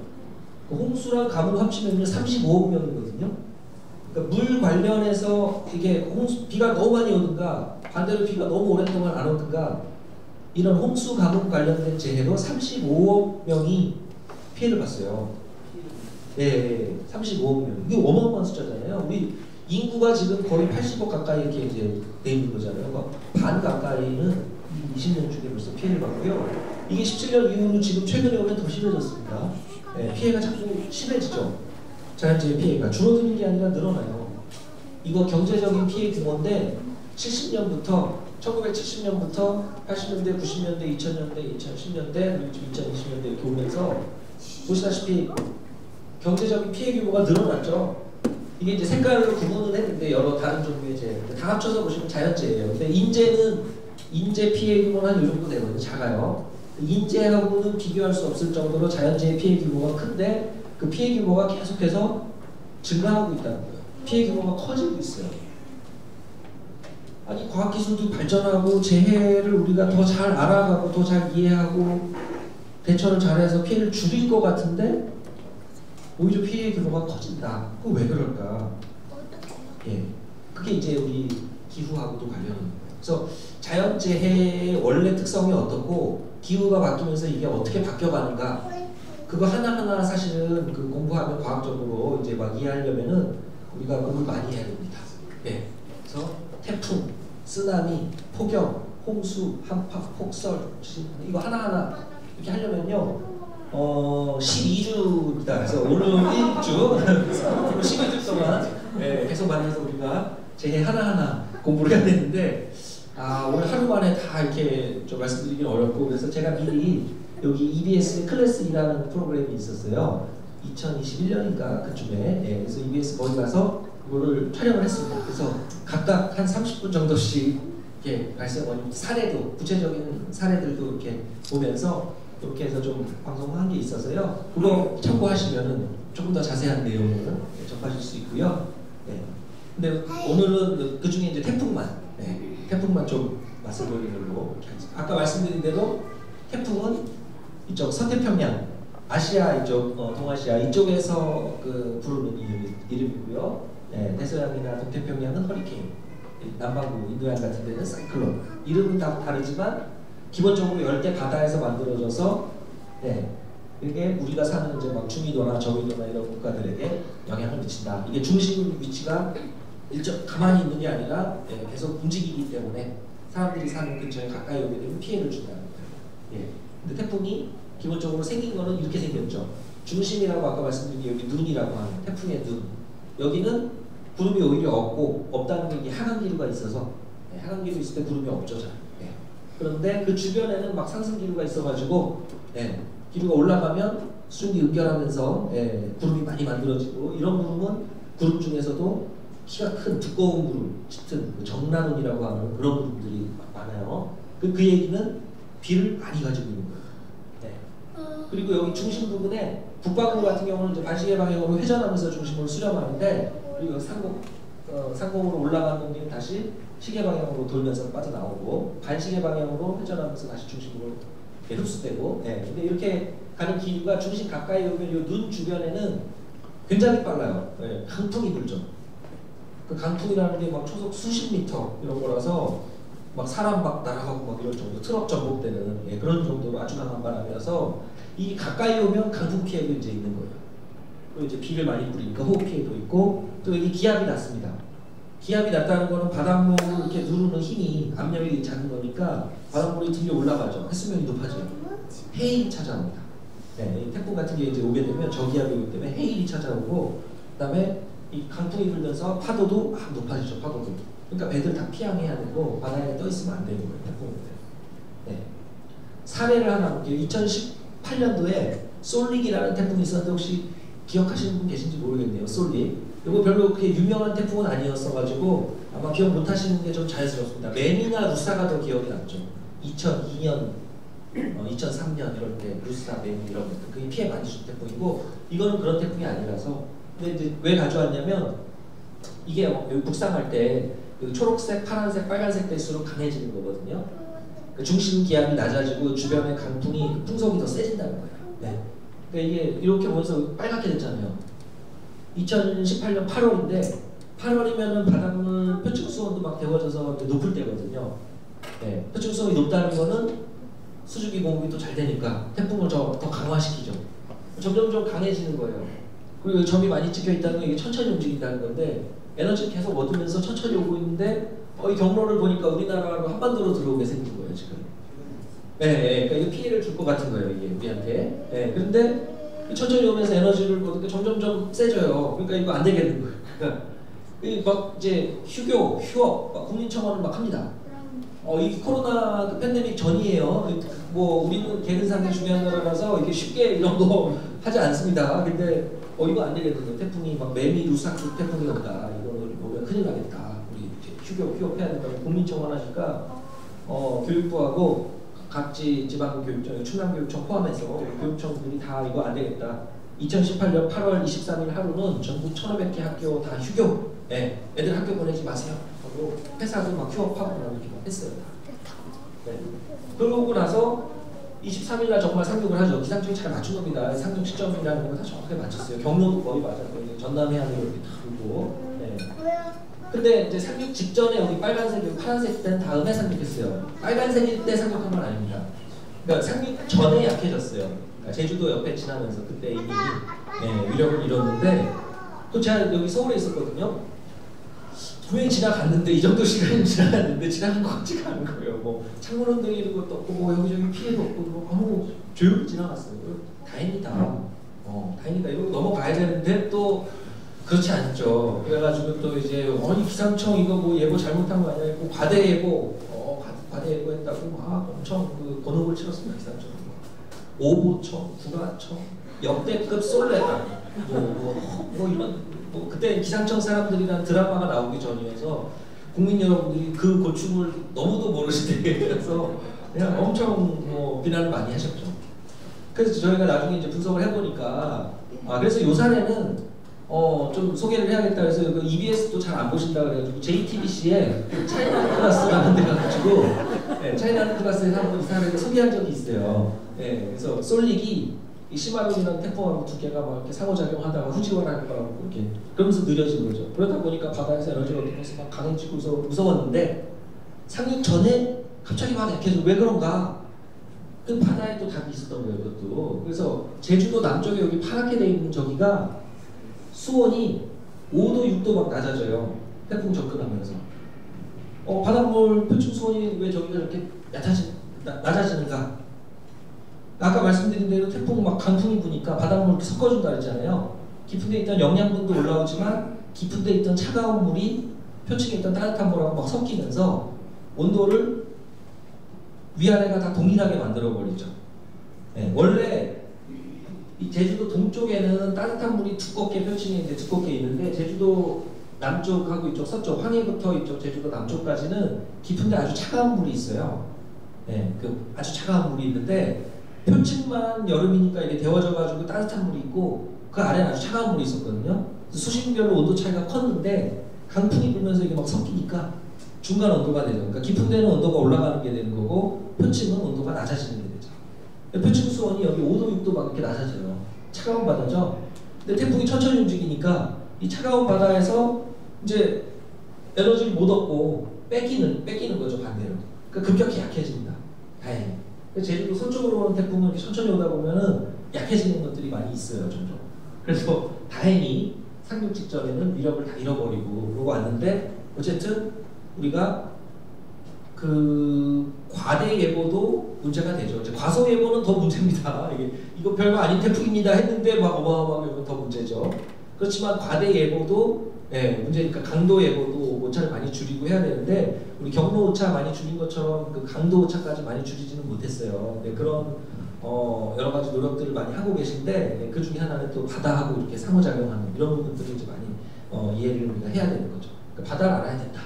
홍수랑 가뭄 합치면 35억 명이거든요. 그러니까 물 관련해서 이게 비가 너무 많이 오든가 반대로 비가 너무 오랫동안 안 오든가 이런 홍수 가뭄 관련된 재해로 35억 명이 피해를 봤어요. 네, 35억 명. 이게 어마어마한 숫자잖아요. 우리 인구가 지금 거의 80억 가까이 이렇게 이제 돼 있는 거잖아요. 그러니까 반 가까이는 20년 중에 벌써 피해를 받고요. 이게 17년 이후로 지금 최근에 오면 더 심해졌습니다. 네, 피해가 자꾸 심해지죠. 자연재해 피해가 줄어드는 게 아니라 늘어나요. 이거 경제적인 피해 규모인데 1970년부터 80년대, 90년대, 2000년대, 2010년대, 그리고 2020년대 이렇게 오면서 보시다시피 경제적인 피해 규모가 늘어났죠. 이게 이제 색깔로 구분을 했는데 여러 다른 종류의 재해 다 합쳐서 보시면 자연재해예요. 근데 인재 피해 규모는 한 이 정도 되거든요. 작아요. 인재하고는 비교할 수 없을 정도로 자연재해 피해 규모가 큰데 그 피해 규모가 계속해서 증가하고 있다는 거예요. 피해 규모가 커지고 있어요. 아니 과학기술도 발전하고 재해를 우리가 더 잘 알아가고 더 잘 이해하고 대처를 잘해서 피해를 줄일 것 같은데 오히려 피해 규모가 커진다. 그거 왜 그럴까? 예, 그게 이제 우리 기후하고도 관련이 있는 거예요. 그래서 자연재해의 원래 특성이 어떻고 기후가 바뀌면서 이게 어떻게 바뀌어가는가 그거 하나하나 사실은 그 공부하면 과학적으로 이제 막 이해하려면은 우리가 공부를 많이 해야 됩니다. 예, 그래서 태풍, 쓰나미, 폭염, 홍수, 한파, 폭설 이거 하나하나 이렇게 하려면요 12주입니다. 그래서 오늘 1주 12주 동안 계속 만나서 우리가 재해 하나하나 공부를 해야 되는데 오늘 하루 만에 다 이렇게 좀 말씀드리긴 어렵고 그래서 제가 미리 여기 EBS 클래스 2라는 프로그램이 있었어요. 2021년인가 그쯤에 그래서 EBS 거기 가서 그거를 촬영을 했습니다. 그래서 각각 한 30분 정도씩 이렇게 발생원 사례도 구체적인 사례들도 이렇게 보면서 이렇게 해서 좀 방송한 게 있어서요. 그거 참고하시면은 조금 더 자세한 내용을 접하실 수 있고요. 근데 오늘은 그 중에 이제 태풍만 좀 말씀드리는 걸로 아까 말씀드린 대로 태풍은 이쪽 서태평양, 아시아 이쪽 동아시아 이쪽에서 그 부르는 이름이고요. 대서양이나 동태평양은 허리케인, 남반구 인도양 같은 데는 사이클론. 이름은 다 다르지만 기본적으로 열대 바다에서 만들어져서 이게 우리가 사는 이제 막 중위도나 저위도나 이런 국가들에게 영향을 미친다. 이게 중심 위치가 가만히 있는 게 아니라 계속 움직이기 때문에 사람들이 사는 근처에 가까이 오게 되면 피해를 준다는 거예요. 근데 태풍이 기본적으로 생긴 거는 이렇게 생겼죠. 중심이라고 아까 말씀드린 게 여기 눈이라고 하는 태풍의 눈. 여기는 구름이 오히려 없다는 게 이게 하강 기류가 있어서 하강 기류 있을 때 구름이 없죠. 잘. 그런데 그 주변에는 막 상승 기류가 있어가지고 기류가 올라가면 수증기 응결하면서 구름이 많이 만들어지고 이런 구름은 구름 중에서도 키가 큰 두꺼운 구름, 짙은 정란운이라고 하는 그런 구름들이 많아요. 그 얘기는 비를 많이 가지고 있는 거예요. 그리고 여기 중심 부분에 북반구 같은 경우는 이제 반시계 방향으로 회전하면서 중심을 수렴하는데 그리고 상공으로 올라가는 놈이 다시 시계 방향으로 돌면서 빠져나오고 반시계 방향으로 회전하면서 다시 중심으로 흡수되고 근데 이렇게 가는 기류가 중심 가까이 오면 이 눈 주변에는 굉장히 빨라요. 강풍이 불죠. 그 강풍이라는 게 막 초속 수십 미터 이런 거라서 막 사람 막 날아가고 막 이럴 정도 트럭 전복되는 그런 정도로 아주 강한 바람이라서 이 가까이 오면 강풍 피해도 이제 있는 거예요. 그리고 이제 비를 많이 뿌리니까 호흡 피해도 있고 또 여기 기압이 낮습니다. 기압이 낮다는 거는 바닷물을 이렇게 누르는 힘이 압력이 작은 거니까 바닷물이 들려 올라가죠. 해수면이 높아져요. 해일이 찾아옵니다. 이 태풍 같은 게 이제 오게 되면 저기압이 오기 때문에 해일이 찾아오고 그다음에 이 강풍이 불면서 파도도 막 높아지죠. 파도도. 그러니까 배들 다 피항해야 되고 바다에 떠 있으면 안 되는 거예요. 태풍인데. 사례를 하나 볼게요. 2018년도에 솔릭이라는 태풍이 있었는데 혹시 기억하시는 분 계신지 모르겠네요. 솔릭. 이거 별로 그렇게 유명한 태풍은 아니었어가지고 아마 기억 못하시는 게 좀 자연스럽습니다. 매미나 루사가 더 기억이 남죠. 2002년, 2003년 이럴 때 루사, 매미 이런 것들 그게 피해 많이 준 태풍이고 이거는 그런 태풍이 아니라서 근데 이제 왜 가져왔냐면 이게 여기 북상할 때 초록색, 파란색, 빨간색 될수록 강해지는 거거든요. 그 중심 기압이 낮아지고 주변의 강풍이 풍속이 더 세진다는 거예요. 그러니까 이게 이렇게 보면서 빨갛게 됐잖아요. 2018년 8월인데 8월이면은 바닷물 표층 수온도 막 데워져서 높을 때거든요. 표층 수온이 높다는 거는 수증기 공급이 또 잘 되니까 태풍을 더 강화시키죠. 점점점 강해지는 거예요. 그리고 점이 많이 찍혀 있다는 건 이게 천천히 움직인다는 건데 에너지를 계속 얻으면서 천천히 오고 있는데 이 경로를 보니까 우리나라로 한반도로 들어오게 생긴 거예요 지금. 그러니까 이거 피해를 줄 것 같은 거예요 이게 우리한테. 그런데 천천히 오면서 에너지를 얻으니까 점점점 세져요. 그러니까 이거 안 되겠는 거예요. 그러니까 막 이제 휴업, 막 국민청원을 막 합니다. 이 코로나 그 팬데믹 전이에요. 뭐 우리는 개근상이 중요한 나라라서 이게 쉽게 이런 거 하지 않습니다. 근데 이거 안 되겠는데 태풍이 막 매미 루사급 태풍이 온다. 이거를 보면 큰일 나겠다. 우리 이제 휴업해야 된다고 국민청원 하니까 교육부하고 각지 지방교육청, 충남교육청 포함해서 교육청들이 다 이거 안 되겠다. 2018년 8월 23일 하루는 전국 1,500개 학교 다 휴교. 애들 학교 보내지 마세요. 하고 회사도 막 휴업하고 이렇게 막 했어요. 그러고 나서 23일 날 정말 상륙을 하죠. 기상청이 잘 맞춘 겁니다. 상륙 시점이라는 걸 다 정확하게 맞췄어요. 경로도 거의 맞았고요. 전남 해안으로 이렇게 다 돌고. 근데 이제 상륙 직전에 여기 빨간색, 파란색 된 다음에 상륙했어요. 빨간색일 때 상륙한 건 아닙니다. 그러니까 상륙 전에 약해졌어요. 그러니까 제주도 옆에 지나면서 그때 이미 위력을 잃었는데 또 제가 여기 서울에 있었거든요. 분명히 지나갔는데 이 정도 시간이 지나갔는데 지나간 것 같지가 않은 거예요. 뭐 창문 흔들리는 것도 없고 뭐 여기저기 피해도 없고 뭐 아무 조용히 지나갔어요. 다행이다. 다행이다. 이러고 넘어가야 되는데 또 그렇지 않죠. 그래가지고 또 이제 기상청 이거 뭐 예보 잘못한 거 아니야? 고 과대 예보, 과대 예보했다고 막 엄청 그 번호를 치렀습니다. 기상청. 오보청, 구라청, 역대급 솔레다. 뭐 이런. 그때 기상청 사람들이란 드라마가 나오기 전이어서 국민 여러분들이 그 고충을 너무도 모르시대서 그냥 엄청 비난을 많이 하셨죠. 그래서 저희가 나중에 이제 분석을 해보니까 그래서 요 사례는 좀 소개를 해야겠다 해서 그 EBS도 잘 안 보신다 그래가지고 JTBC에 차이나 클래스라는 데 가가지고 차이나 클래스에서 한번 이 사례를 소개한 적이 있어요. 그래서 솔릭이 이 시마론이라는 태풍하고 두 개가 막 이렇게 상호작용하다가 후지원하는 거라고 이렇게 그러면서 느려진 거죠. 그러다 보니까 바다에서 에너지를 얻으면서 막 강해지고서 무서웠는데 상륙 전에 갑자기 막 약해져. 왜 그런가? 그 바다에 또 답이 있었던 거예요. 그것도. 그래서 제주도 남쪽에 여기 파랗게 돼 있는 저기가 수온이 5도, 6도 막 낮아져요. 태풍 접근하면서. 바닷물 표층 수온이 왜 저기가 이렇게 낮아지는가? 아까 말씀드린 대로 태풍 막 강풍이 부니까 바닷물을 이렇게 섞어준다 그랬잖아요. 깊은 데 있던 영양분도 올라오지만 깊은 데 있던 차가운 물이 표층에 있던 따뜻한 물하고 막 섞이면서 온도를 위아래가 다 동일하게 만들어 버리죠. 네, 원래 이 제주도 동쪽에는 따뜻한 물이 두껍게 표층에 이제 두껍게 있는데 제주도 남쪽하고 이쪽 서쪽 황해부터 이쪽 제주도 남쪽까지는 깊은데 아주 차가운 물이 있어요. 네, 그 아주 차가운 물이 있는데 표층만 여름이니까 이게 데워져가지고 따뜻한 물이 있고 그 아래는 아주 차가운 물이 있었거든요. 수심별로 온도 차이가 컸는데 강풍이 불면서 이게 막 섞이니까 중간 온도가 되죠. 그러니까 깊은 데는 온도가 올라가는 게 되는 거고 표층은 온도가 낮아지는 게 되죠. 표층 수온이 여기 5도, 6도 막 이렇게 낮아져요. 차가운 바다죠. 근데 태풍이 천천히 움직이니까 이 차가운 바다에서 이제 에너지를 못 얻고 뺏기는 거죠, 반대로. 그러니까 급격히 약해집니다. 다행히. 제주도 서쪽으로 오는 태풍은 이렇게 천천히 오다 보면은 약해지는 것들이 많이 있어요, 점점. 그래서 다행히 상륙 직전에는 위력을 다 잃어버리고 그러고 왔는데 어쨌든 우리가 그 과대 예보도 문제가 되죠. 이제 과소 예보는 더 문제입니다. 이거 별거 아닌 태풍입니다 했는데 막 어마어마하게 더 문제죠. 그렇지만 과대 예보도 문제니까 강도 예보도 오차를 많이 줄이고 해야 되는데 우리 경로 오차 많이 줄인 것처럼 그 강도 오차까지 많이 줄이지는 못했어요. 그런 여러 가지 노력들을 많이 하고 계신데 그 중에 하나는 또 바다하고 이렇게 상호작용하는 이런 부분들을 이제 많이 이해를 우리가 해야 되는 거죠. 그러니까 바다를 알아야 된다.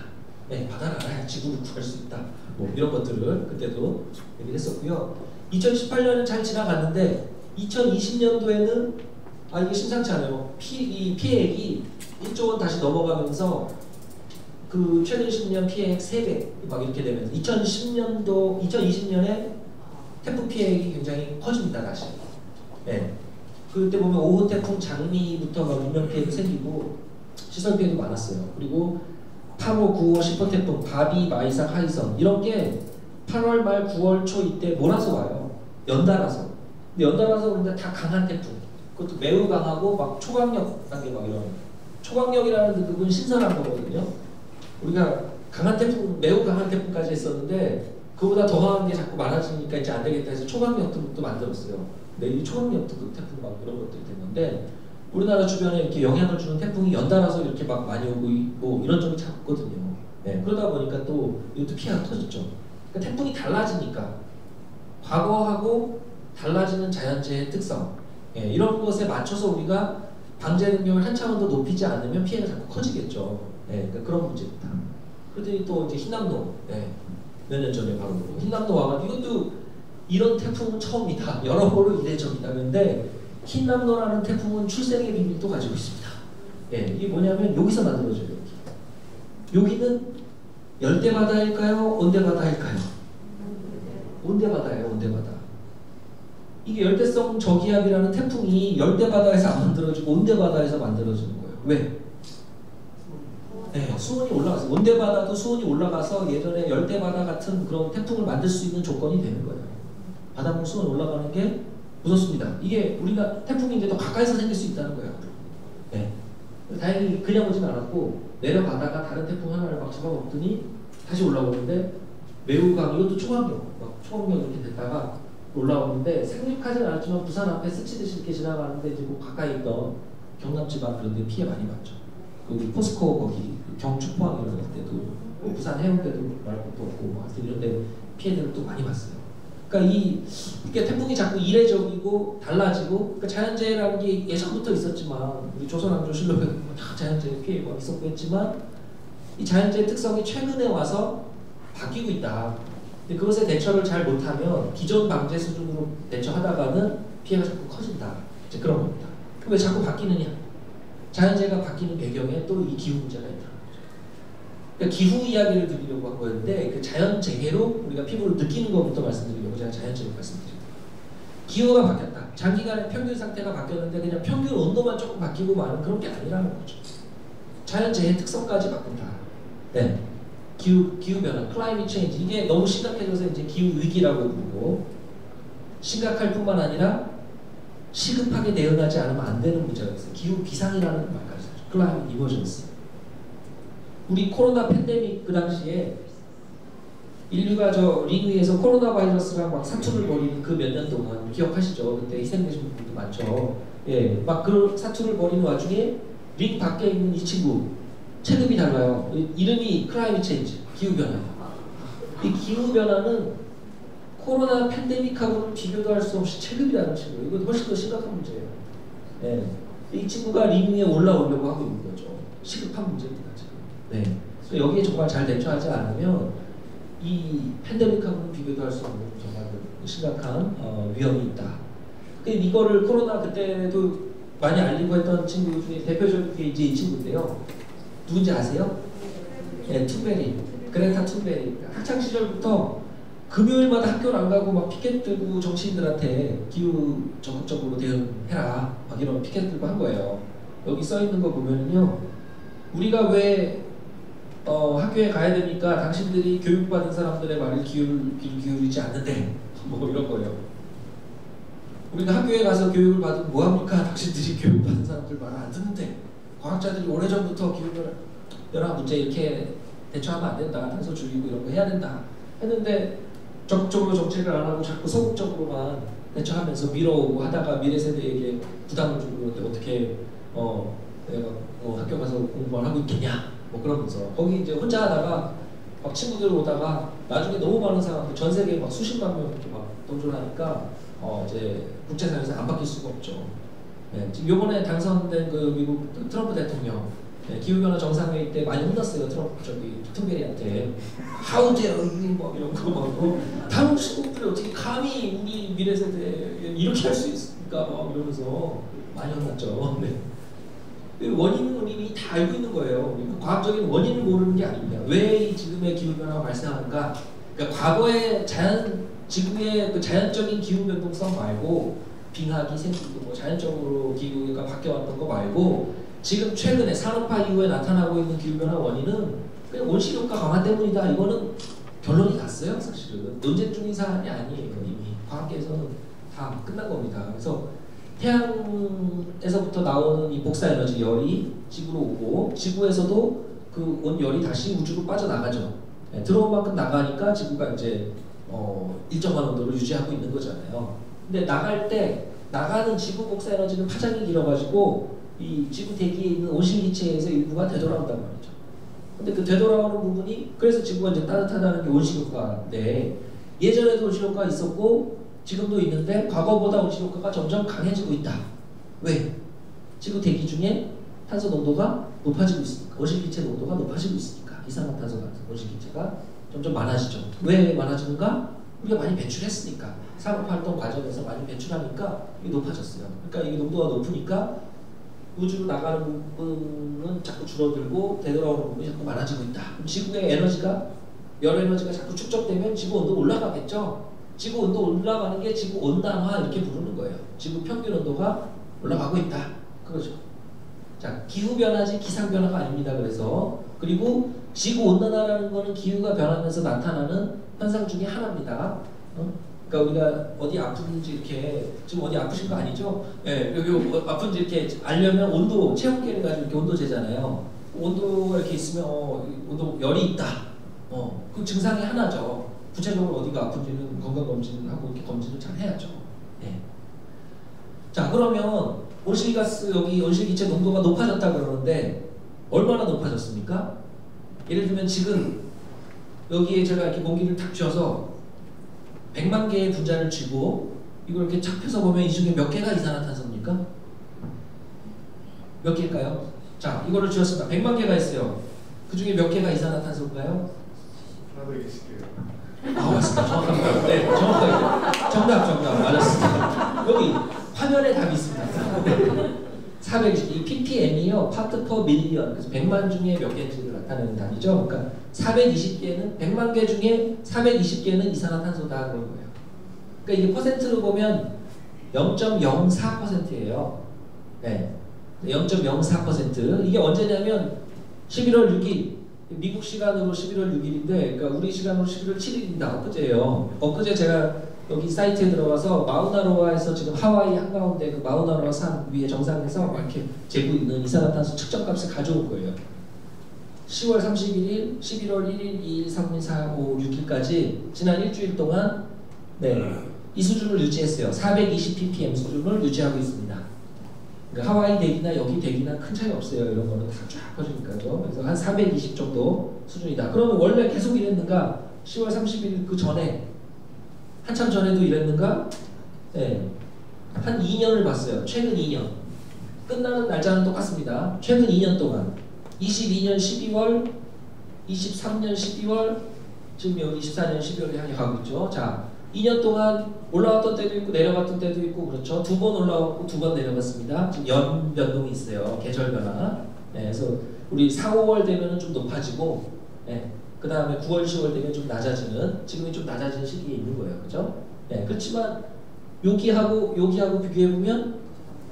바다를 알아야 지구를 구할 수 있다. 뭐 이런 것들을 그때도 얘기를 했었고요. 2018년은 잘 지나갔는데 2020년도에는 이게 심상치 않아요. 이 피해액이 1조 원 다시 넘어가면서 그 최근 10년 피해액 3배 막 이렇게 되면서 2020년에 태풍 피해액이 굉장히 커집니다. 다시. 그때 보면 5호 태풍 장미부터 막 인명 피해도 생기고 시설 피해도 많았어요. 그리고 8호, 9호, 10호 태풍, 바비, 마이삭, 하이선 이런 게 8월 말 9월 초 이때 몰아서 와요. 연달아서. 근데 연달아서 그런데 다 강한 태풍. 그것도 매우 강하고 막 초강력 단계 막 이런. 초강력이라는 그건 신선한 거거든요. 우리가 강한 태풍, 매우 강한 태풍까지 했었는데 그보다 더 강한 게 자꾸 많아지니까 이제 안 되겠다 해서 초강력도 만들었어요. 근데 이 초강력도 그 태풍 막 이런 것들이 됐는데 우리나라 주변에 이렇게 영향을 주는 태풍이 연달아서 이렇게 막 많이 오고 뭐 이런 점이 작거든요. 그러다 보니까 또 이것도 피해가 터졌죠. 그러니까 태풍이 달라지니까 과거하고 달라지는 자연재해의 특성 이런 것에 맞춰서 우리가 방제 능력을 한 차원 더 높이지 않으면 피해가 자꾸 커지겠죠. 그러니까 그런 문제입니다. 그러더니 또 이제 흰남노 몇 년 전에 바로 흰남노 와가지고 이것도 이런 태풍은 처음이다. 여러모로 이례적이다. 그런데 흰남노라는 태풍은 출생의 비밀도 가지고 있습니다. 이게 뭐냐면 여기서 만들어져요. 여기는 열대바다일까요? 온대바다일까요? 온대바다예요. 온대바다. 이게 열대성 저기압이라는 태풍이 열대바다에서 안 만들어지고 온대바다에서 만들어지는 거예요. 왜? 수온이 올라가서 온대바다도 수온이 올라가서 예전에 열대바다 같은 그런 태풍을 만들 수 있는 조건이 되는 거예요. 바닷물 수온 올라가는 게 무섭습니다. 이게 우리가 태풍인데도 가까이서 생길 수 있다는 거예요. 다행히 그냥 오진 않았고 내려가다가 다른 태풍 하나를 막 잡아먹더니 다시 올라오는데 매우 강 이것도 초강력 이렇게 됐다가 올라오는데 상륙하지는 않았지만 부산 앞에 스치듯이 이렇게 지나가는데 이제 그 가까이 있던 경남 지방 그런 데 피해 많이 봤죠. 그 포스코 거기 경축포항 이런 때도 뭐 부산 해운대도 말할 것도 없고 뭐 이런 데 피해들을 또 많이 봤어요. 그러니까 이게 태풍이 자꾸 이례적이고 달라지고 그러니까 자연재해라는 게 예전부터 있었지만 우리 조선왕조실록에 다 자연재해 피해가 있었고 했지만 이 자연재해 특성이 최근에 와서 바뀌고 있다. 근데 그것에 대처를 잘 못하면 기존 방제 수준으로 대처하다가는 피해가 자꾸 커진다. 이제 그런 겁니다. 왜 자꾸 바뀌느냐? 자연재해가 바뀌는 배경에 또 이 기후 문제가 있다는 거죠. 그러니까 기후 이야기를 드리려고 한 거였는데 그 자연재해로 우리가 피부를 느끼는 것부터 말씀드리려고 제가 자연재해를 말씀드립니다. 기후가 바뀌었다. 장기간의 평균 상태가 바뀌었는데 그냥 평균 온도만 조금 바뀌고 마는 그런 게 아니라는 거죠. 자연재해 특성까지 바꾼다. 기후 변화, 클라이밋 체인지 이게 너무 심각해져서 이제 기후 위기라고 부르고 심각할 뿐만 아니라 시급하게 대응하지 않으면 안 되는 문제가 있어요. 기후 비상이라는 말까지 하죠. 클라이밋 이머전시. 우리 코로나 팬데믹 그 당시에 인류가 저 링 위에서 코로나 바이러스랑 막 사투를 벌이는 그 몇 년 동안 기억하시죠? 그때 희생되신 분들도 많죠. 예, 막 그 사투를 벌이는 와중에 링 밖에 있는 이 친구 체급이 달라요. 이름이 클라이밋 체인지, 기후 변화. 이 기후 변화는 코로나 팬데믹하고는 비교도 할 수 없이 체급이 다른 친구. 이거 훨씬 더 심각한 문제예요. 예, 이 친구가 링 위에 올라오려고 하고 있는 거죠. 시급한 문제입니다 지금. 네, 그래서 여기에 정말 잘 대처하지 않으면 이 팬데믹하고는 비교도 할 수 없는 정말 심각한 위험이 있다. 이거를 코로나 그때도 많이 알리고 했던 친구 중에 대표적인 게 이제 이 친구인데요. 누군지 아세요? 네, 툰베리. 그레타 툰베리. 학창 시절부터 금요일마다 학교를 안 가고 막 피켓 들고 정치인들한테 기후 적극적으로 대응해라. 막 이런 피켓 들고 한 거예요. 여기 써 있는 거 보면요. 우리가 왜 학교에 가야 되니까 당신들이 교육받은 사람들의 말을 기울이지 않는데 뭐 이런 거예요. 우리가 학교에 가서 교육을 받으면 뭐합니까? 당신들이 교육받은 사람들 말을 안 듣는데 과학자들이 오래전부터 기후변화 문제 이렇게 대처하면 안 된다. 탄소 줄이고 이런 거 해야 된다. 했는데 적극적으로 정책을 안 하고 자꾸 소극적으로만 대처하면서 밀어오고 하다가 미래 세대에게 부담을 주고 그런데 어떻게 내가 학교 가서 공부만 하고 있겠냐 뭐 그러면서 거기 이제 혼자 하다가 막 친구들 오다가 나중에 너무 많은 사람들 전 세계에 막 수십만 명 이렇게 막 동조하니까 이제 국제사회에서 안 바뀔 수가 없죠. 네, 지금 이번에 당선된 그 미국 트럼프 대통령 기후변화 정상회의 때 많이 혼났어요. 툰베리한테 How dare you 뭐 이런 거 막 다른 친구들이 어떻게 감히 우리 미래 세대에 이렇게 할 수 있습니까? 막 이러면서 많이 혼났죠. 네. 원인은 이미 다 알고 있는 거예요. 과학적인 원인을 모르는 게 아닙니다. 왜 지금의 기후변화가 발생하는가? 그러니까 과거의 지구의 그 자연적인 기후 변동성 말고 빙하기 생기고 뭐 자연적으로 기후가 바뀌어왔던 거 말고 지금 최근에 산업화 이후에 나타나고 있는 기후변화 원인은 그냥 온실효과 강화 때문이다. 이거는 결론이 났어요. 사실은 논쟁 중인 사안이 아니에요. 이미 과학계에서는 다 끝난 겁니다. 그래서 태양에서부터 나오는 이 복사에너지 열이 지구로 오고 지구에서도 그 온 열이 다시 우주로 빠져나가죠. 네, 들어온 만큼 나가니까 지구가 이제 일정한 온도를 유지하고 있는 거잖아요. 근데 나갈 때 나가는 지구 복사 에너지는 파장이 길어가지고 이 지구 대기에 있는 온실기체에서 일부가 되돌아온단 말이죠. 근데 그 되돌아오는 부분이 그래서 지구가 이제 따뜻하다는 게 온실효과인데 예전에도 온실효과가 있었고 지금도 있는데 과거보다 온실효과가 점점 강해지고 있다. 왜? 지구 대기 중에 탄소 농도가 높아지고 있으니까 온실기체 농도가 높아지고 있으니까 이산화탄소 같은 온실기체가 점점 많아지죠. 왜 많아지는가? 우리가 많이 배출했으니까 산업활동 과정에서 많이 배출하니까 이게 높아졌어요. 그러니까 이게 농도가 높으니까 우주로 나가는 부분은 자꾸 줄어들고 되돌아오는 부분이 자꾸 많아지고 있다. 그럼 지구의 에너지가 열 에너지가 자꾸 축적되면 지구 온도 올라가겠죠. 지구 온도 올라가는 게 지구 온난화 이렇게 부르는 거예요. 지구 평균 온도가 올라가고 있다. 그러죠. 자, 기후 변화지 기상 변화가 아닙니다. 그리고 지구 온난화라는 거는 기후가 변하면서 나타나는 현상 중에 하나입니다. 그러니까 우리가 어디 아픈지 이렇게 지금 어디 아프신 거 아니죠? 예, 여기 아픈지 이렇게 알려면 온도 체온계를 가지고 이렇게 온도 재잖아요. 온도가 이렇게 있으면 온도 열이 있다. 그 증상이 하나죠. 구체적으로 어디가 아픈지는 건강검진을 하고 이렇게 검진을 잘 해야죠. 예. 자, 그러면 온실가스 여기 온실기체 농도가 높아졌다 그러는데 얼마나 높아졌습니까? 예를 들면 지금 여기에 제가 이렇게 공기를 탁 쥐어서 100만 개의 분자를 쥐고 이걸 이렇게 착 펴서 보면 이 중에 몇 개가 이산화탄소입니까? 몇 개일까요? 자, 이거를 쥐었습니다. 100만 개가 있어요. 그 중에 몇 개가 이산화탄소일까요? 420개요. 아, 맞습니다. 정확합니다. 네, 정확하게. 정답. 맞았습니다. 여기 화면에 답이 있습니다. 420, 이 ppm이요, 파트 퍼 밀리언. 그래서 100만 중에 몇 개인지를 나타내는 단위죠. 그러니까 420개는 100만 개 중에 420개는 이산화탄소다 그런 거예요. 그러니까 이게 퍼센트로 보면 0.04%예요. 네, 0.04%. 이게 언제냐면 11월 6일. 미국 시간으로 11월 6일인데, 그러니까 우리 시간으로 11월 7일입니다. 엊그제예요. 엊그제 제가 여기 사이트에 들어가서 마우나로아에서 지금 하와이 한가운데 그 마우나로아 산 위에 정상에서 이렇게 재고 있는 이산화탄소 측정값을 가져올 거예요. 10월 31일, 11월 1일, 2일, 3일, 4일, 5, 6일까지 지난 일주일 동안 이 수준을 유지했어요. 420 ppm 수준을 유지하고 있습니다. 그러니까 하와이 대기나 여기 대기나 큰 차이 없어요. 이런 거는 다 쫙 퍼지니까요. 그래서 한 420 정도 수준이다. 그러면 원래 계속 이랬는가? 10월 31일 그 전에 한참 전에도 이랬는가? 한 2년을 봤어요. 최근 2년. 끝나는 날짜는 똑같습니다. 최근 2년 동안 22년 12월, 23년 12월, 지금 여기 24년 12월에 향해 가고 있죠. 자, 2년 동안 올라왔던 때도 있고 내려갔던 때도 있고 그렇죠. 2번 올라왔고 2번 내려갔습니다. 지금 연 변동이 있어요. 계절 변화. 그래서 우리 4, 5월 되면 좀 높아지고 그 다음에 9월, 10월 되면 좀 낮아지는, 지금이 좀 낮아지는 시기에 있는 거예요. 그렇죠? 그렇지만 여기하고 비교해보면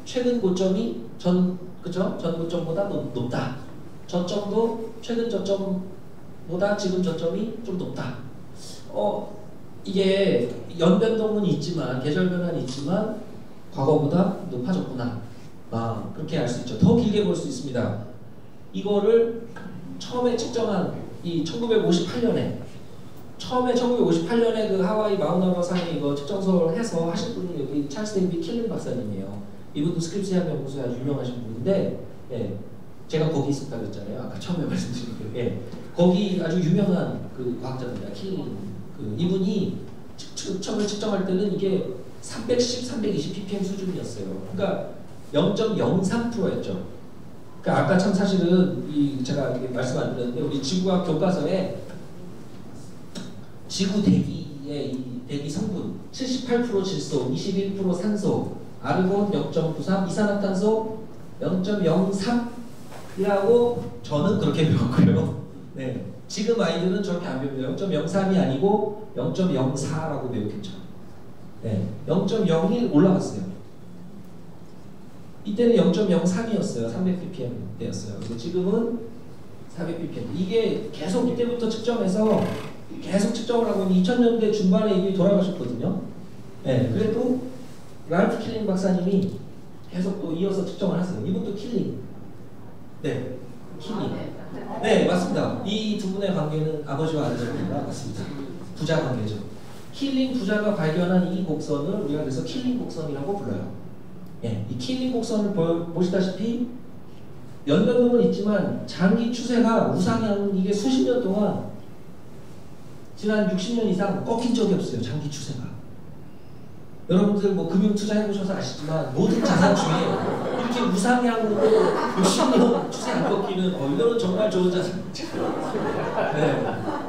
최근 고점이 전 고점보다 높다. 저점도 최근 저점보다 지금 저점이 좀 높다. 이게 연변동은 있지만, 계절 변화는 있지만 과거보다 높아졌구나. 그렇게 알 수 있죠. 더 길게 볼 수 있습니다. 이거를 처음에 측정한 이 1958년에 그 하와이 마우나로아 상에 이거 측정서를 해서 하신 분이 여기 찰스 데이비 킬링 박사님이에요. 이분도 스크립스 해양 연구소에 아주 유명하신 분인데, 제가 거기 있었다고 했잖아요. 아까 처음에 말씀드린 게, 거기 아주 유명한 그 과학자입니다. 킬링. 이분이 처음에 측정할 때는 이게 310, 320 ppm 수준이었어요. 그러니까 0.03%였죠. 그러니까 아까 참 사실은 제가 말씀 안 드렸는데 우리 지구과학 교과서에 지구 대기의 이 대기 성분 78% 질소, 21% 산소, 아르곤 0.93, 이산화탄소 0.03이라고 저는 그렇게 배웠고요. 지금 아이들은 저렇게 안 배웁니다. 0.03이 아니고 0.04라고 배웠겠죠. 0.01 올라갔어요. 이때는 0.03이었어요. 300ppm 때였어요. 근데 지금은 400ppm. 이게 계속 이때부터 측정해서 계속 측정을 하고 2000년대 중반에 이미 돌아가셨거든요. 그래도 랄프 킬링 박사님이 계속 또 이어서 측정을 하세요. 이분도 킬링. 킬링. 맞습니다. 이 두 분의 관계는 아버지와 아들입니다. 맞습니다. 부자 관계죠. 킬링 부자가 발견한 이 곡선을 우리가 그래서 킬링 곡선이라고 불러요. 이 킬링 곡선을 보시다시피 연변동은 있지만 장기 추세가 우상향, 이게 수십 년 동안 지난 60년 이상 꺾인 적이 없어요. 장기 추세가. 여러분들 뭐 금융 투자 해보셔서 아시지만 모든 자산 중에 이렇게 우상향으로 60년 추세 안 꺾이는 이거는 정말 좋은 자산이죠.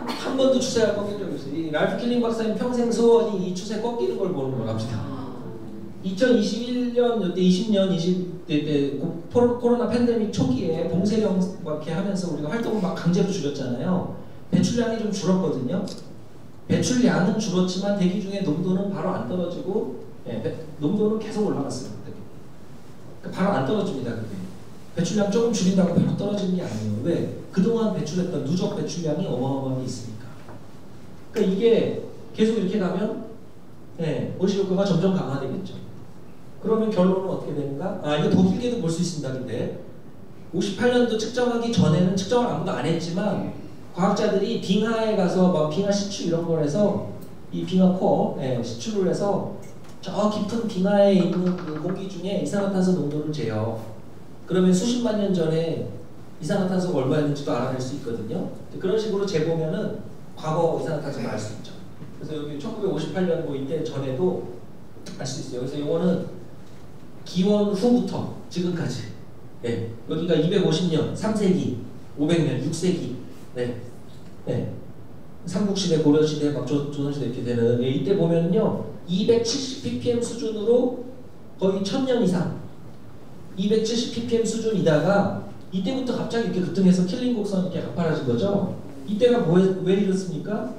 한 번도 추세가 꺾인 적이 없어요. 이 랄프 킬링 박사님 평생 소원이 이 추세 꺾이는 걸 보는 거랍니다. 2021년, 이때 20년, 20대 때 코로나 팬데믹 초기에 봉쇄령 이렇게 하면서 우리가 활동을 막 강제로 줄였잖아요. 배출량이 좀 줄었거든요. 배출량은 줄었지만 대기 중에 농도는 바로 안 떨어지고, 농도는 계속 올라갔어요. 그러니까 바로 안 떨어집니다. 그게. 배출량 조금 줄인다고 바로 떨어지는 게 아니에요. 왜? 그동안 배출했던 누적 배출량이 어마어마하게 있으니까. 그러니까 이게 계속 이렇게 가면 온실효과가 점점 강화되겠죠. 그러면 결론은 어떻게 되는가? 이거 더 길게도 볼 수 있습니다. 근데 58년도 측정하기 전에는 측정을 아무도 안 했지만 과학자들이 빙하에 가서 막 빙하 시추 이런 걸 해서 이 빙하 코어 시추를 해서 저 깊은 빙하에 있는 그 공기 중에 이산화탄소 농도를 재요. 그러면 수십만 년 전에 이산화탄소가 얼마였는지도 알아낼 수 있거든요. 그런 식으로 재보면은 과거 이산화탄소를 알 수 있죠. 그래서 여기 1958년 뭐 이때 전에도 알 수 있어요. 그래서 이거는 기원 후부터 지금까지 여기가 250년, 3세기, 500년, 6세기 삼국시대, 고려시대, 막 조선시대 이렇게 되는 이때 보면요 270 ppm 수준으로 거의 1000년 이상 270 ppm 수준이다가 이때부터 갑자기 이렇게 급등해서 킬링 곡선 이렇게 가파라진 거죠. 이때가 왜 이렇습니까?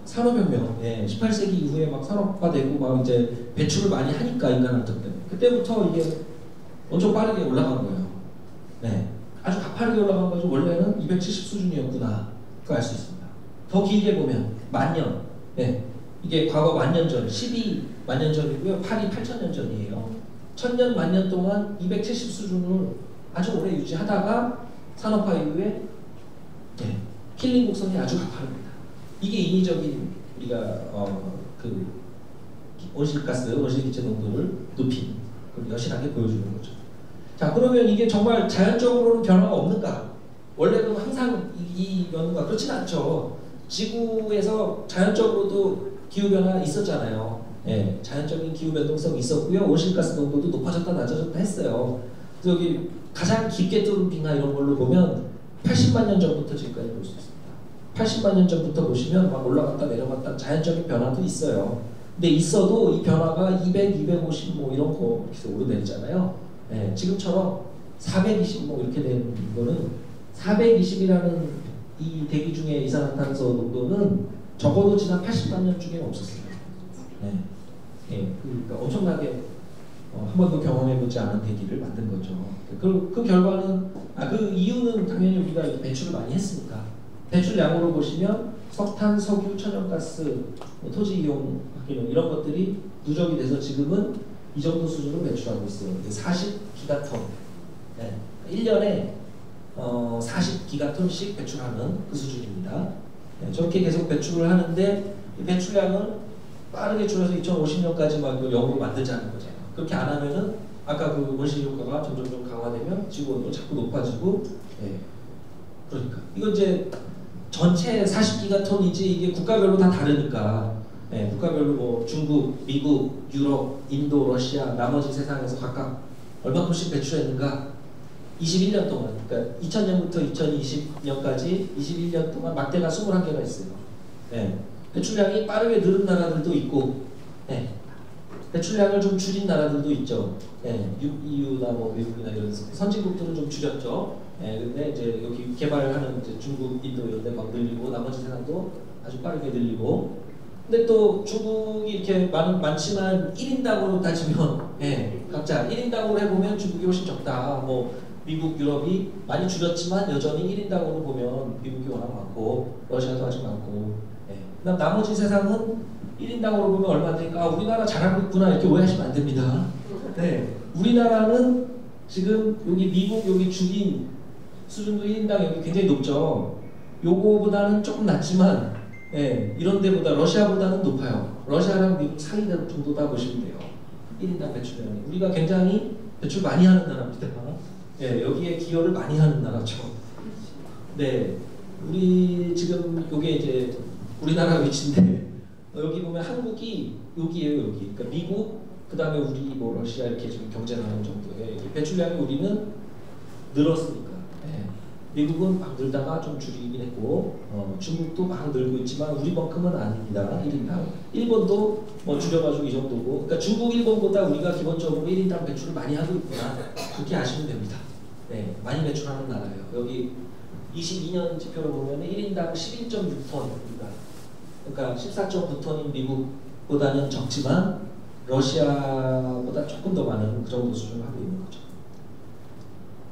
산업혁명, 18세기 이후에 막 산업화되고 막 이제 배출을 많이 하니까 인간 활동 때문에 그때부터 이게 엄청 빠르게 올라간 거예요. 아주 가파르게 올라간 거죠. 원래는 270 수준이었구나. 그거 알 수 있습니다. 더 길게 보면 만년, 이게 과거 만년 전, 12만년 전이고요. 8이 8천년 전이에요. 1000년 만년 동안 270 수준을 아주 오래 유지하다가 산업화 이후에 네. 킬링 곡선이 아주 가파릅니다. 이게 인위적인 우리가 그 온실가스, 온실기체 농도를 높인 그걸 여실하게 보여주는 거죠. 자, 그러면 이게 정말 자연적으로는 변화가 없는가? 원래는 항상 이 연구가 그렇진 않죠. 지구에서 자연적으로도 기후변화 있었잖아요. 예, 자연적인 기후변동성이 있었고요. 온실가스 농도도 높아졌다 낮아졌다 했어요. 그래서 여기 가장 깊게 뚫은 빙하 이런 걸로 보면 80만 년 전부터 지금까지 볼 수 있습니다. 80만 년 전부터 보시면 막 올라갔다 내려갔다 자연적인 변화도 있어요. 근데 있어도 이 변화가 200, 250 뭐 이런 거 이렇게 오르내리잖아요. 예, 지금처럼 420 뭐 이렇게 되는 거는 420이라는 이 대기 중에 이산화탄소 농도는 적어도 지난 80만 년 중에 없었어요. 네. 예, 그러니까 엄청나게 한 번도 경험해보지 않은 대기를 만든 거죠. 그 결과는 그 이유는 당연히 우리가 배출을 많이 했으니까 배출량으로 보시면 석탄, 석유, 천연가스, 토지 이용, 학기용 이런 것들이 누적이 돼서 지금은 이 정도 수준으로 배출하고 있어요. 40기가톤. 네. 1년에 40기가톤씩 배출하는 그 수준입니다. 네, 저렇게 계속 배출을 하는데 이 배출량을 빠르게 줄여서 2050년까지 막 영으로 만들자는 거잖아요. 그렇게 안 하면은 아까 그 온실 효과가 점점 강화되면 지구 온도가 자꾸 높아지고, 네. 그러니까 이거 이제 전체 40기가톤이지 이게 국가별로 다 다르니까, 네, 국가별로 뭐 중국, 미국, 유럽, 인도, 러시아, 나머지 세상에서 각각 얼마큼씩 배출했는가? 21년 동안, 그러니까 2000년부터 2020년까지 21년 동안 막대가 21개가 있어요. 네. 배출량이 빠르게 늘은 나라들도 있고, 네. 배출량을 좀 줄인 나라들도 있죠. 네. EU나 뭐 미국이나 이런 선진국들은 좀 줄였죠. 네. 근데 이제 여기 개발하는 이제 중국, 인도 이런 데 막 늘리고 나머지 세상도 아주 빠르게 늘리고. 근데 또 중국이 이렇게 많지만 1인당으로 따지면, 네. 각자 1인당으로 해보면 중국이 훨씬 적다. 뭐 미국, 유럽이 많이 줄였지만 여전히 1인당으로 보면 미국이 워낙 많고 러시아도 아직 많고, 네. 그다음 나머지 세상은 1인당으로 보면 얼마 되니까 우리나라 잘하고 있구나 이렇게 오해하시면 안 됩니다. 네. 우리나라는 지금 여기 미국 여기 주인 수준도 1인당 여기 굉장히 높죠. 요거보다는 조금 낮지만, 네. 이런 데보다 러시아보다는 높아요. 러시아랑 미국 사이 정도다 보시면 돼요. 1인당 배출량이. 우리가 굉장히 배출 많이 하는 나라입니다. 네, 여기에 기여를 많이 하는 나라죠. 네, 우리 지금 이게 이제 우리나라 위치인데 여기 보면 한국이 여기에요, 여기. 그러니까 미국, 그 다음에 우리 뭐 러시아 이렇게 지금 경쟁을 하는 정도의 배출량이 우리는 늘었으니까. 네. 미국은 막 늘다가 좀 줄이긴 했고, 중국도 막 늘고 있지만 우리만큼은 아닙니다. 1인당. 일본도 뭐 줄여가지고 이 정도고, 그러니까 중국, 일본보다 우리가 기본적으로 1인당 배출을 많이 하고 있구나. 그렇게 아시면 됩니다. 네, 많이 배출하는 나라예요. 여기 22년 지표를 보면 1인당 11.6톤, 그러니까 14.9톤인 미국보다는 적지만 러시아보다 조금 더 많은 그 정도 수준을 하고 있는 거죠.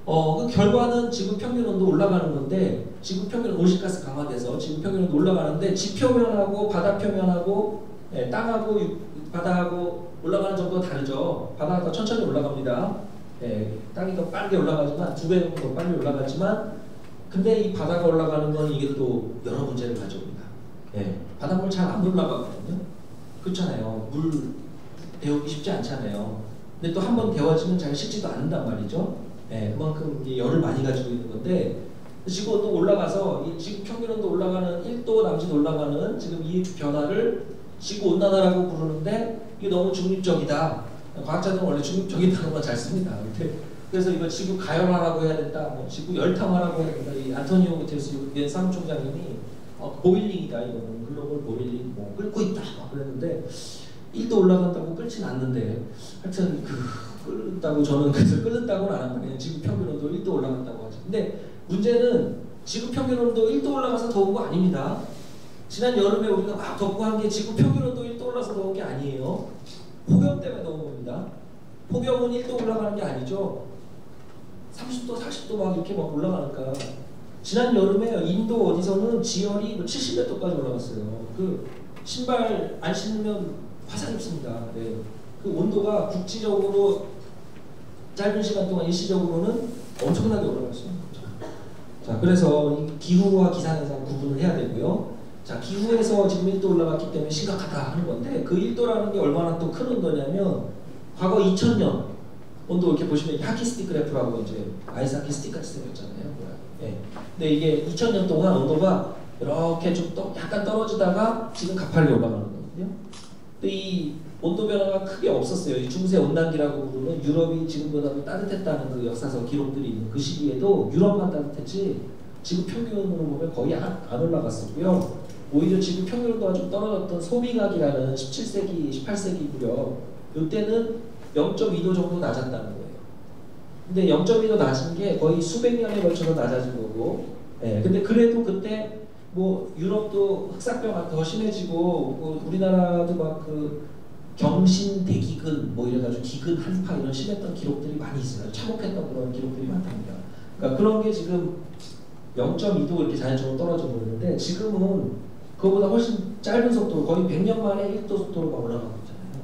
그 결과는 지구 평균 온도 올라가는 건데, 지구 평균 온실가스 강화돼서 지구 평균 온도 올라가는데 지표면하고 바다 표면하고, 네, 땅하고 바다하고 올라가는 정도가 다르죠. 바다가 더 천천히 올라갑니다. 네, 땅이 더 빠르게 올라가지만 2배 정도 더 빨리 올라가지만, 근데 이 바다가 올라가는 건 이게 또 여러 문제를 가져옵니다. 네, 바닷물 잘 안 올라가거든요. 그렇잖아요. 물 데우기 쉽지 않잖아요. 근데 또 한 번 데워지면 잘 식지도 않는단 말이죠. 네, 그만큼 이제 열을 많이 가지고 있는 건데, 지구 온도 올라가서 이 지구 평균 온도 올라가는 1도 남짓 올라가는 지금 이 변화를 지구 온난화라고 부르는데, 이게 너무 중립적이다. 과학자들은 원래 중립적인 단어만 잘 씁니다. 그래서 이거 지구 가열화라고 해야 된다, 뭐 지구 열탕화라고 해야 된다. 이 안토니오 구테레스 유엔 사무총장님이 보일링이다, 이거는 글로벌 보일링, 뭐 끓고 있다 막 그랬는데 1도 올라간다고 끓진 않는데, 하여튼 끓는다고 저는 그래서 끓는다고는 안 합니다. 그냥 지구 평균 온도 1도 올라간다고 하죠. 근데 문제는 지구 평균 온도 1도 올라가서 더운 거 아닙니다. 지난 여름에 우리가 막 덥고 한 게 지구 평균 온도 1도 올라서 더운 게 아니에요. 폭염 때문에 더운 겁니다. 폭염은 1도 올라가는 게 아니죠. 30도, 40도 막 이렇게 막 올라가니까. 지난 여름에 인도 어디서는 지열이 70몇 도까지 올라갔어요. 그 신발 안 신으면 화상 입습니다. 네. 그 온도가 국지적으로 짧은 시간 동안 일시적으로는 엄청나게 올라갈 수 있는 거죠. 자, 그래서 이 기후와 기상현상 구분을 해야 되고요. 자, 기후에서 지금 1도 올라갔기 때문에 심각하다 하는 건데 그 1도라는 게 얼마나 또 큰 온도냐면 과거 2000년 온도 이렇게 보시면 하키스틱 그래프라고 이제 아이스 하키스틱 같이 생겼잖아요. 네. 근데 이게 2000년 동안 온도가 이렇게 좀 약간 떨어지다가 지금 가파르게 올라가는 거거든요. 근데 이 온도 변화가 크게 없었어요. 이 중세 온난기라고 부르는 유럽이 지금보다도 따뜻했다는 그 역사적 기록들이 있는 그 시기에도 유럽만 따뜻했지 지구 평균으로 보면 거의 안 올라갔었고요. 오히려 지구 평균보다 좀 떨어졌던 소비각이라는 17세기, 18세기 무렵 이때는 0.2도 정도 낮았다는 거예요. 근데 0.2도 낮은 게 거의 수백 년에 걸쳐서 낮아진 거고, 예, 근데 그래도 그때 뭐 유럽도 흑사병이 더 심해지고 뭐 우리나라도 막 그 경신 대기근 뭐 이래가지고 기근 한파 이런 심했던 기록들이 많이 있어요. 참혹했던 그런 기록들이 많답니다. 그러니까 그런 게 지금 0.2도 이렇게 자연적으로 떨어져 버리는데 지금은 그거보다 훨씬 짧은 속도 거의 100년 만에 1도 속도로 막 올라가고 있잖아요.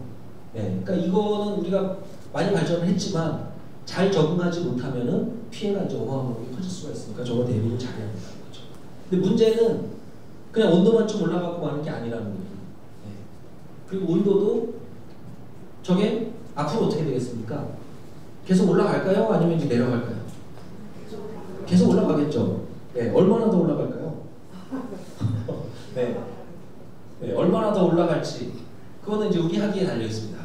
네, 그러니까 이거는 우리가 많이 발전을 했지만 잘 적응하지 못하면은 피해가 이제 어마어마하게 커질 수가 있으니까 저거 대비를 잘해야 된다는 거죠. 근데 문제는 그냥 온도만 좀 올라가고 마는 게 아니라는 거예요. 네. 그리고 온도도 저게 앞으로 어떻게 되겠습니까? 계속 올라갈까요? 아니면 이제 내려갈까요? 계속 올라가겠죠. 네, 얼마나 더 올라갈까요? 네. 네, 얼마나 더 올라갈지 그거는 이제 우리 하기에 달려 있습니다.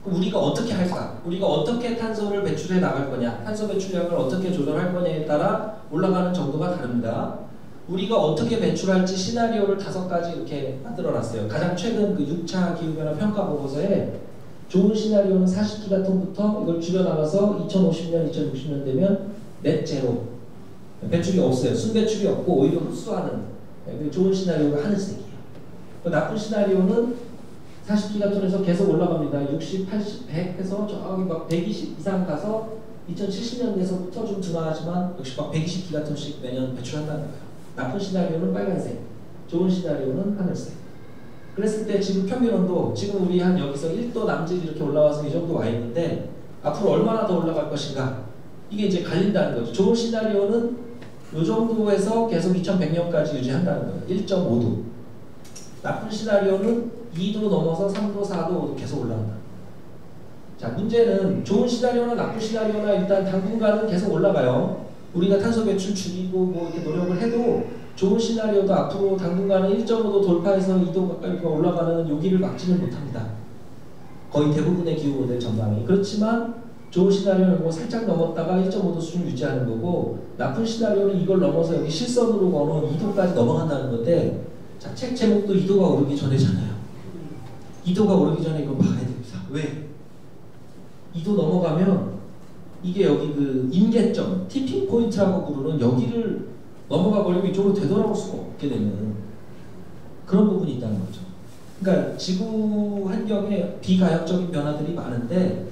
그럼 우리가 어떻게 할까? 우리가 어떻게 탄소를 배출해 나갈 거냐? 탄소 배출량을 어떻게 조절할 거냐에 따라 올라가는 정도가 다릅니다. 우리가 어떻게 배출할지 시나리오를 5가지 이렇게 만들어놨어요. 가장 최근 그 6차 기후변화 평가 보고서에 좋은 시나리오는 40기가톤부터 이걸 줄여나가서 2050년, 2060년 되면 넷제로 배출이 없어요. 순배출이 없고 오히려 흡수하는 좋은 시나리오가 하늘색이에요. 나쁜 시나리오는 40기가톤에서 계속 올라갑니다. 60, 80, 100 해서 저기 막 120 이상 가서 2070년대서부터 좀 둔화하지만 역시 막 120기가톤씩 매년 배출한다는 거예요. 나쁜 시나리오는 빨간색, 좋은 시나리오는 하늘색. 그랬을 때 지금 평균 온도, 지금 우리 한 여기서 1도 남짓 이렇게 올라와서 이 정도 와 있는데 앞으로 얼마나 더 올라갈 것인가? 이게 이제 갈린다는 거죠. 좋은 시나리오는 이 정도에서 계속 2100년까지 유지한다는 거예요. 1.5도. 나쁜 시나리오는 2도 넘어서 3도, 4도, 5도 계속 올라간다. 자, 문제는 좋은 시나리오나 나쁜 시나리오나 일단 당분간은 계속 올라가요. 우리가 탄소 배출 줄이고 뭐 이렇게 노력을 해도 좋은 시나리오도 앞으로 당분간은 1.5도 돌파해서 2도 가까이 올라가는 여기를 막지는 못합니다. 거의 대부분의 기후 모델 전망이. 그렇지만 좋은 시나리오는 뭐 살짝 넘었다가 1.5도 수준 유지하는 거고 나쁜 시나리오는 이걸 넘어서 여기 실선으로 거는 2도까지 넘어간다는 건데 자, 책 제목도 2도가 오르기 전에잖아요. 2도가 오르기 전에 이거 봐야 됩니다. 왜? 2도 넘어가면 이게 여기 그 임계점, 티핑 포인트라고 부르는 여기를 넘어가 버리면 이쪽으로 되돌아올 수가 없게 되는 그런 부분이 있다는 거죠. 그러니까 지구 환경에 비가역적인 변화들이 많은데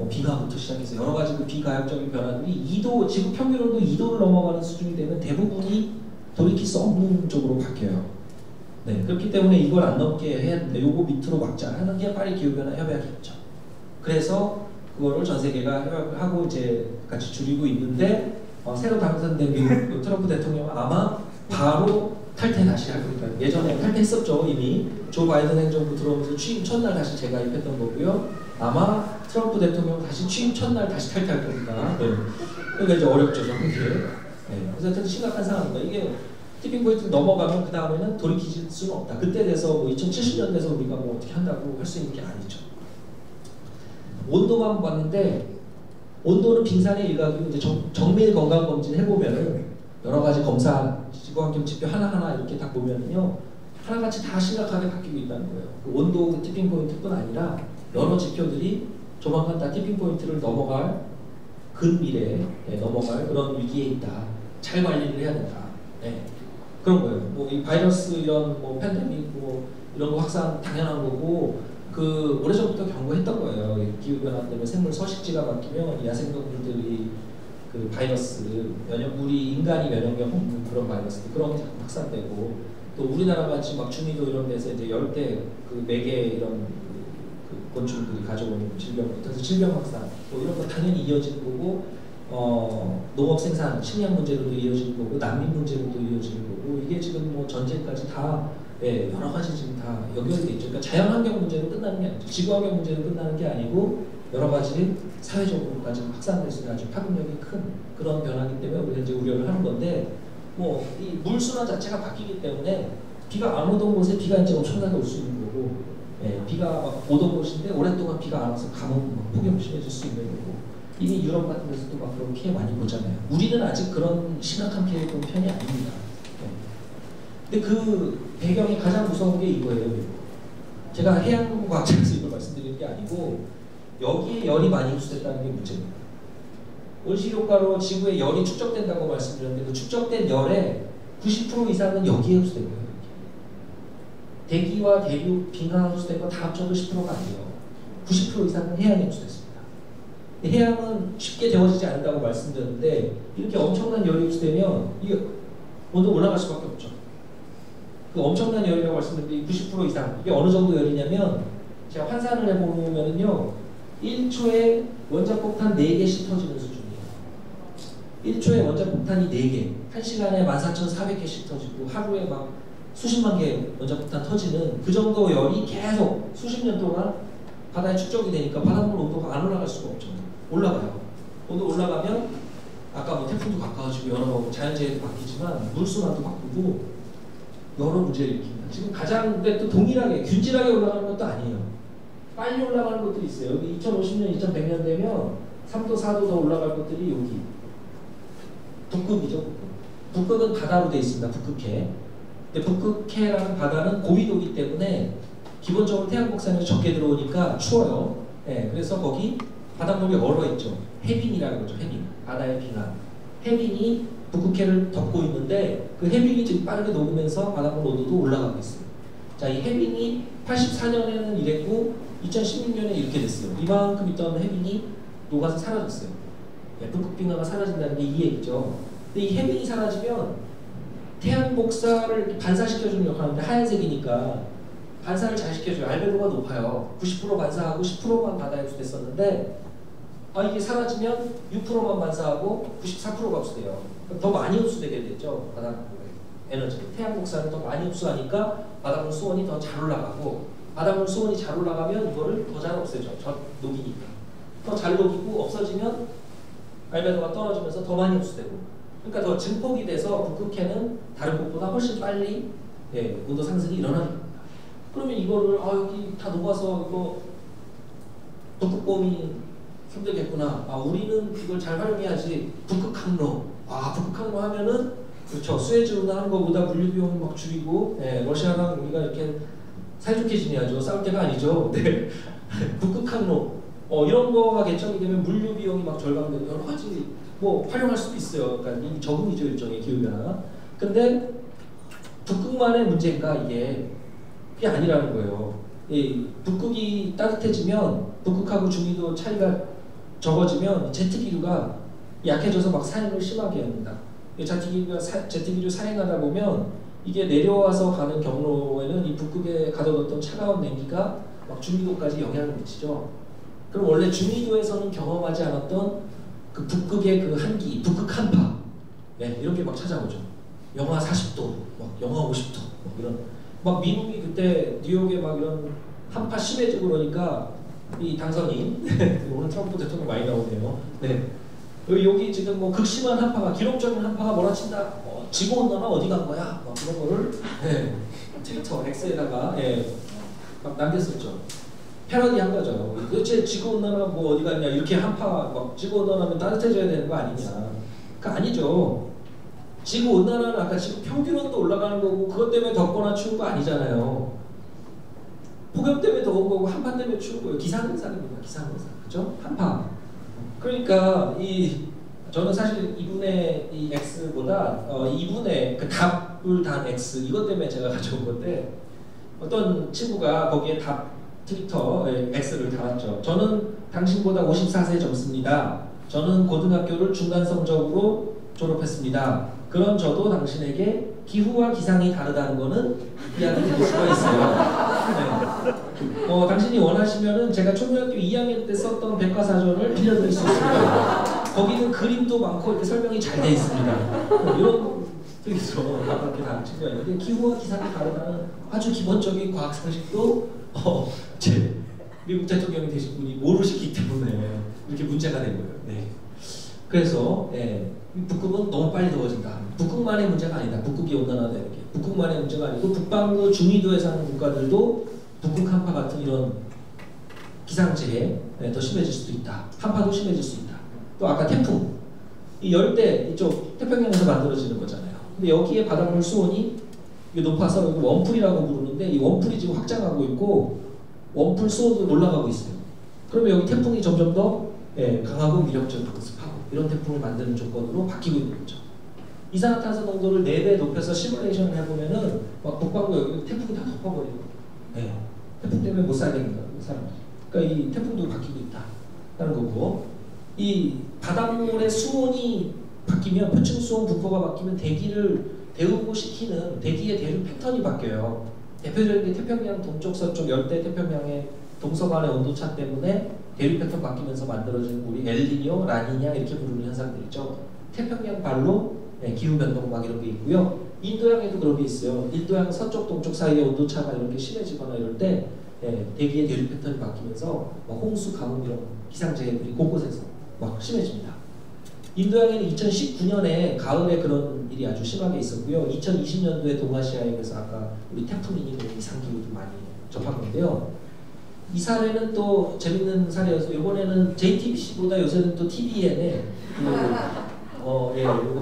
비가부터 시작해서 여러 가지 그 비가역적인 변화들이 2도, 지구 평균 온도 2도를 넘어가는 수준이 되면 대부분이 돌이킬 수 없는 쪽으로 바뀌어요. 네, 그렇기 때문에 이걸 안 넘게 해야 된다. 요거 밑으로 막자 하는 게 파리 기후변화 협약이었죠. 그래서 그거를 전 세계가 협약을 하고 이제 같이 줄이고 있는데 새로 당선된 미국 트럼프 대통령은 아마 바로 탈퇴 다시 할 거니까 예전에 탈퇴했었죠. 이미 조 바이든 행정부 들어오면서 취임 첫날 다시 재가입했던 거고요. 아마 트럼프 대통령 다시 취임 첫날 다시 탈퇴할 겁니다. 네. 그러니까 이제 어렵죠, 저게. 네. 그래서 하여튼 심각한 상황입니다. 이게 티핑 포인트를 넘어가면 그 다음에는 돌이킬 수는 없다. 그때 돼서 뭐 2070년 돼서 우리가 뭐 어떻게 한다고 할 수 있는 게 아니죠. 온도만 봤는데 온도는 빙산의 일각이고 이제 정밀 건강 검진 해보면은 여러 가지 검사 지구환경 지표 하나하나 이렇게 딱 보면은요 하나같이 다 심각하게 바뀌고 있다는 거예요. 그 온도 그 티핑 포인트뿐 아니라 여러 지표들이 조만간 다 티핑 포인트를 넘어갈 근미래에 넘어갈 그런 위기에 있다. 잘 관리를 해야 된다. 네. 그런 거예요. 뭐 이 바이러스 이런 뭐 팬데믹 뭐 이런 거 확산 당연한 거고 그 오래전부터 경고했던 거예요. 기후 변화 때문에 생물 서식지가 바뀌면 야생동물들이 그 바이러스 우리 인간이 면역력 없는 그런 바이러스들 그런 게 자꾸 확산되고 또 우리나라 같이 막 중위도 이런 데서 이제 열대 그 매개 이런 그 곤충들이 가져오는 질병, 그래서 질병 확산 뭐 이런 거 당연히 이어지는 거고 농업 생산, 식량 문제로도 이어질 거고 난민 문제로도 이어질 거고 이게 지금 뭐 전쟁까지 다 여러 가지 지금 다 연결돼 있죠. 그러니까 자연환경 문제로 끝나는 게 아니죠. 지구환경 문제로 끝나는 게 아니고 여러 가지 사회적으로까지 확산될 수 있는 아주 파급력이 큰 그런 변화이기 때문에 우리가 이제 우려를 하는 건데 뭐 이 물순환 자체가 바뀌기 때문에 비가 안 오던 곳에 비가 이제 엄청나게 올 수 있는 거고 비가 막 오던 곳인데 오랫동안 비가 안 와서 가뭄, 폭염 심해질 수 있는 거고 이미 유럽 같은 데서도 막 그런 피해 많이 보잖아요. 우리는 아직 그런 심각한 피해를 본 편이 아닙니다. 근데 그 배경이 가장 무서운 게 이거예요. 제가 해양과학자에서 이걸 말씀드리는 게 아니고 여기에 열이 많이 흡수됐다는 게 문제입니다. 온실효과로 지구에 열이 축적된다고 말씀드렸는데 그 축적된 열의 90% 이상은 여기에 흡수된 거예요. 대기와 대륙, 빙하 흡수된 거 다 합쳐도 10%가 아니에요. 90% 이상은 해양에 흡수됐습니다. 해양은 쉽게 데워지지 않는다고 말씀드렸는데 이렇게 엄청난 열이 흡수되면 이게 온도 올라갈 수밖에 없죠. 그 엄청난 열이라고 말씀드렸는데 90% 이상 이게 어느 정도 열이냐면 제가 환산을 해보면요 1초에 원자폭탄 4개씩 터지는 수준이에요. 1초에 원자폭탄이 4개 1시간에 14,400개씩 터지고 하루에 막 수십만 개 원자폭탄 터지는 그 정도 열이 계속 수십 년 동안 바다에 축적이 되니까 바닷물 온도가 안 올라갈 수가 없죠. 올라가요. 온도 올라가면 아까 뭐 태풍도 가까워지고 여러 자연재해도 바뀌지만 물순환도 바꾸고 여러 문제를 일으킵니다. 지금 가장 근데 또 동일하게 균질하게 올라가는 것도 아니에요. 빨리 올라가는 것들이 있어요. 여기 2050년, 2100년 되면 3도, 4도 더 올라갈 것들이 여기 북극이죠. 북극은 바다로 되어 있습니다. 북극해. 근데 북극해라는 바다는 고위도이기 때문에 기본적으로 태양 곡선이 적게 들어오니까 추워요. 그래서 거기 바닷물이 얼어있죠. 해빙이라는 거죠. 해빙. 바다의 빙하. 해빙이 북극해를 덮고 있는데 그 해빙이 지금 빠르게 녹으면서 바닷물 온도도 올라가고 있어요. 자, 이 해빙이 84년에는 이랬고 2016년에 이렇게 됐어요. 이만큼 있던 해빙이 녹아서 사라졌어요. 북극빙하가 사라진다는 게 이 얘기죠. 근데 이 해빙이 사라지면 태양 복사를 반사시켜주는 역할을 하는데 하얀색이니까 반사를 잘 시켜줘요. 알베도가 높아요. 90% 반사하고 10%만 바다에 흡수됐었는데 이게 사라지면 6%만 반사하고 94%가 흡수돼요. 더 많이 흡수되게 되죠. 바닷물의 에너지. 태양 복사를 더 많이 흡수하니까 바닷물 수온이 더 잘 올라가고 바닷물 수온이 잘 올라가면 이거를 더 잘 없애죠. 녹이니까. 더 잘 녹이고 없어지면 알베도가 떨어지면서 더 많이 흡수되고 그러니까 더 증폭이 돼서 북극해는 다른 곳보다 훨씬 빨리 온도 상승이 일어나는 겁니다. 그러면 이거를 여기 다 녹아서 이거 북극곰이 힘들겠구나. 우리는 이걸 잘 활용해야지. 북극항로. 북극항로 하면은 그렇죠. 수에즈로 하는 것보다 물류 비용을 막 줄이고 러시아랑 우리가 이렇게 사이좋게 지내야죠. 싸울 때가 아니죠. 네. 북극항로. 이런 거가 개척이 되면 물류 비용이 막 절감되고 여러 가지 뭐 활용할 수도 있어요. 그러니까 이 적응이죠. 일종의 기후변화. 근데 북극만의 문제인가 이게 아니라는 거예요. 북극이 따뜻해지면 북극하고 중위도 차이가 적어지면 제트기류가 약해져서 막 산행을 심하게 합니다. 제트기류 산행하다 보면 이게 내려와서 가는 경로에는 이 북극에 가둬뒀던 차가운 냉기가 막 중위도까지 영향을 미치죠. 그럼 원래 중위도에서는 경험하지 않았던 그 북극의 그 한기, 북극 한파 이런 게 막 찾아오죠. 영하 40도, 막 영하 50도 이런 막 미국이 그때 뉴욕에 막 이런 한파 심해지고 그러니까 이 당선인 오늘 트럼프 대통령 많이 나오네요. 여기 지금 뭐 극심한 한파가 기록적인 한파가 몰아친다. 지구 온난화 어디 간 거야? 막 그런 거를 트위터 X에다가 막 남겼었죠. 패러디한 거죠. 도대체 지구 온난화 뭐 어디 갔냐? 이렇게 한파 막 지구 온난화면 따뜻해져야 되는 거 아니냐? 그 아니죠. 지구 온난화는 아까 지금 평균 온도 올라가는 거고 그것 때문에 덥거나 추운 거 아니잖아요. 폭염 때문에 더운 거고 한파 때문에 추운 거예요. 기상현상입니다. 기상현상. 그죠? 한파. 그러니까 저는 사실 2분의 이 X보다 2분의 그 답을 단 X 이것 때문에 제가 가져온 건데 어떤 친구가 거기에 답 트위터에 X를 달았죠. 저는 당신보다 54세 젊습니다. 저는 고등학교를 중간 성적으로 졸업했습니다. 그런 저도 당신에게 기후와 기상이 다르다는 거는 이야기 드릴 수가 있어요. 당신이 원하시면은 제가 초등학교 2학년 때 썼던 백과사전을 빌려드릴 수 있습니다. 거기는 그림도 많고 이렇게 설명이 잘 돼 있습니다. 이런 뜻에서 이렇게 다른 친구가 있는데 기후와 기상이 다르다는 아주 기본적인 과학 상식도 제 미국 대통령이 되신 분이 모르시기 때문에 이렇게 문제가 된 거예요. 네. 그래서 북극은 너무 빨리 더워진다. 북극만의 문제가 아니다. 북극이 온난화다 이렇게. 북극만의 문제가 아니고 북반구 중위도에 사는 국가들도 북극 한파 같은 이런 기상재해 더 심해질 수도 있다. 한파도 심해질 수 있다. 또 아까 태풍, 이 열대 이쪽 태평양에서 만들어지는 거잖아요. 근데 여기에 바닷물 수온이 높아서 원풀이라고 부르는데 이 원풀이 지금 확장하고 있고 원풀 수온도 올라가고 있어요. 그러면 여기 태풍이 점점 더 강하고 위력적이고 습하고 이런 태풍을 만드는 조건으로 바뀌고 있는 거죠. 이산화탄소 농도를 4배 높여서 시뮬레이션을 해보면은 막 북반구 여기 태풍이 다 덮어버리고 태풍 때문에 못 살겠는 거예요. 사람들이. 그러니까 이 태풍도 바뀌고 있다라는 거고 이 바닷물의 수온이 바뀌면 표층 수온 분포가 바뀌면 대기를 대우시키는 대기의 대류 패턴이 바뀌어요. 대표적인 게 태평양 동쪽 서쪽 열대 태평양의 동서간의 온도차 때문에 대류 패턴 바뀌면서 만들어지는 우리 엘니뇨, 라니냐 이렇게 부르는 현상들이죠. 태평양 발로 기후 변동 막 이런 게 있고요. 인도양에도 그런 게 있어요. 인도양 서쪽 동쪽 사이의 온도차가 이렇게 심해지거나 이럴 때 대기의 대류 패턴이 바뀌면서 홍수, 가뭄 이런 기상재해들이 곳곳에서 막 심해집니다. 인도양에는 2019년에 가을에 그런 일이 아주 심하게 있었고요. 2020년도에 동아시아에 그래서 아까 우리 태풍이니 이상기후도 많이 접한 건데요. 이 사례는 또 재밌는 사례여서 이번에는 JTBC보다 요새는 또 TVN에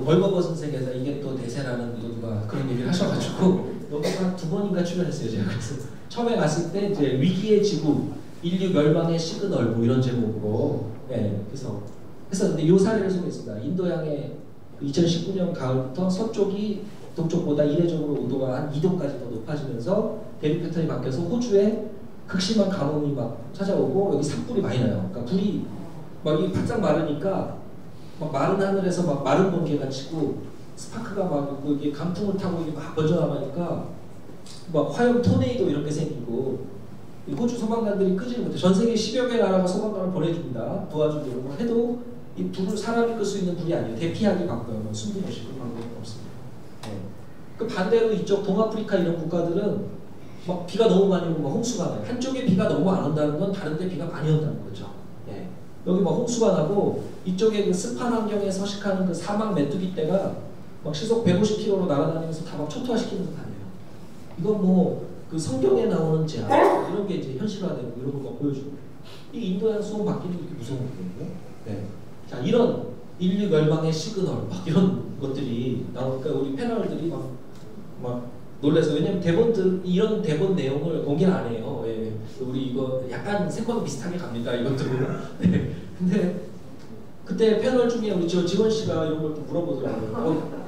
벌거벗은 세계에서 이게 또 대세라는 누가 그런 얘기를 하셔가지고 여기 한 2번인가 출연했어요. 제가 그래서 처음에 갔을 때 이제 위기의 지구, 인류 멸망의 시그널 뭐 이런 제목으로 그래서 했었는데 이 사례를 소개했습니다. 인도양의 2019년 가을부터 서쪽이 동쪽보다 이례적으로 온도가 한 2도까지 더 높아지면서 대륙 패턴이 바뀌어서 호주에 극심한 가뭄이 막 찾아오고 여기 산불이 많이 나요. 그러니까 불이 막 이 바짝 마르니까 막 마른 하늘에서 막 마른 번개가 치고 스파크가 막 있고 이게 강풍을 타고 이게 막 번져나가니까 막 화염 토네이도 이런 게 생기고 호주 소방관들이 끄지를 못해. 전 세계 10여 개 나라가 소방관을 보내줍니다. 도와주려고 해도 이 불을 사람이 끌 수 있는 불이 아니에요. 대피하기 바빠요. 숨기듯이 그 방법이 없습니다. 그 반대로 이쪽 동아프리카 이런 국가들은 막 비가 너무 많이 오고 막 홍수가 나요. 한쪽에 비가 너무 안 온다는 건 다른 데 비가 많이 온다는 거죠. 여기 막 홍수가 나고 이쪽에 그 습한 환경에 서식하는 그 사막 메뚜기 떼가 막 시속 150km로 날아다니면서 다 막 초토화시키면서 다녀요. 이건 뭐 그 성경에 나오는 재앙 이런 게 이제 현실화되고 이런 거 보여주고 이 인도양 수온 바뀌는 게 이렇게 무서운 거거든요. 자 이런 인류 멸망의 시그널 막 이런 것들이 나오니까 우리 패널들이 막 놀라서 왜냐면 이런 대본 내용을 공개를 안 해요. 우리 이거 약간 생방 비슷하게 갑니다. 이것도. 근데 그때 패널 중에 우리 저 직원 씨가 이런 걸 또 물어보더라고요.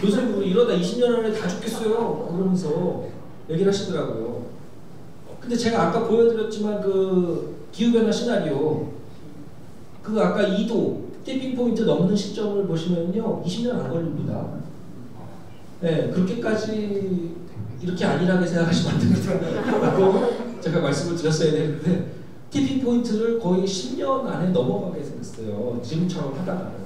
요즘 우리 이러다 20년 안에 다 죽겠어요. 그러면서 얘기를 하시더라고요. 근데 제가 아까 보여드렸지만 그 기후변화 시나리오 그 아까 2도 티핑 포인트 넘는 시점을 보시면요 20년 안 걸립니다. 그렇게까지 이렇게 안일하게 생각하시면 안 됩니다. 제가 말씀을 드렸어야 되는데 티핑 포인트를 거의 10년 안에 넘어가게 생겼어요. 지금처럼 하다가는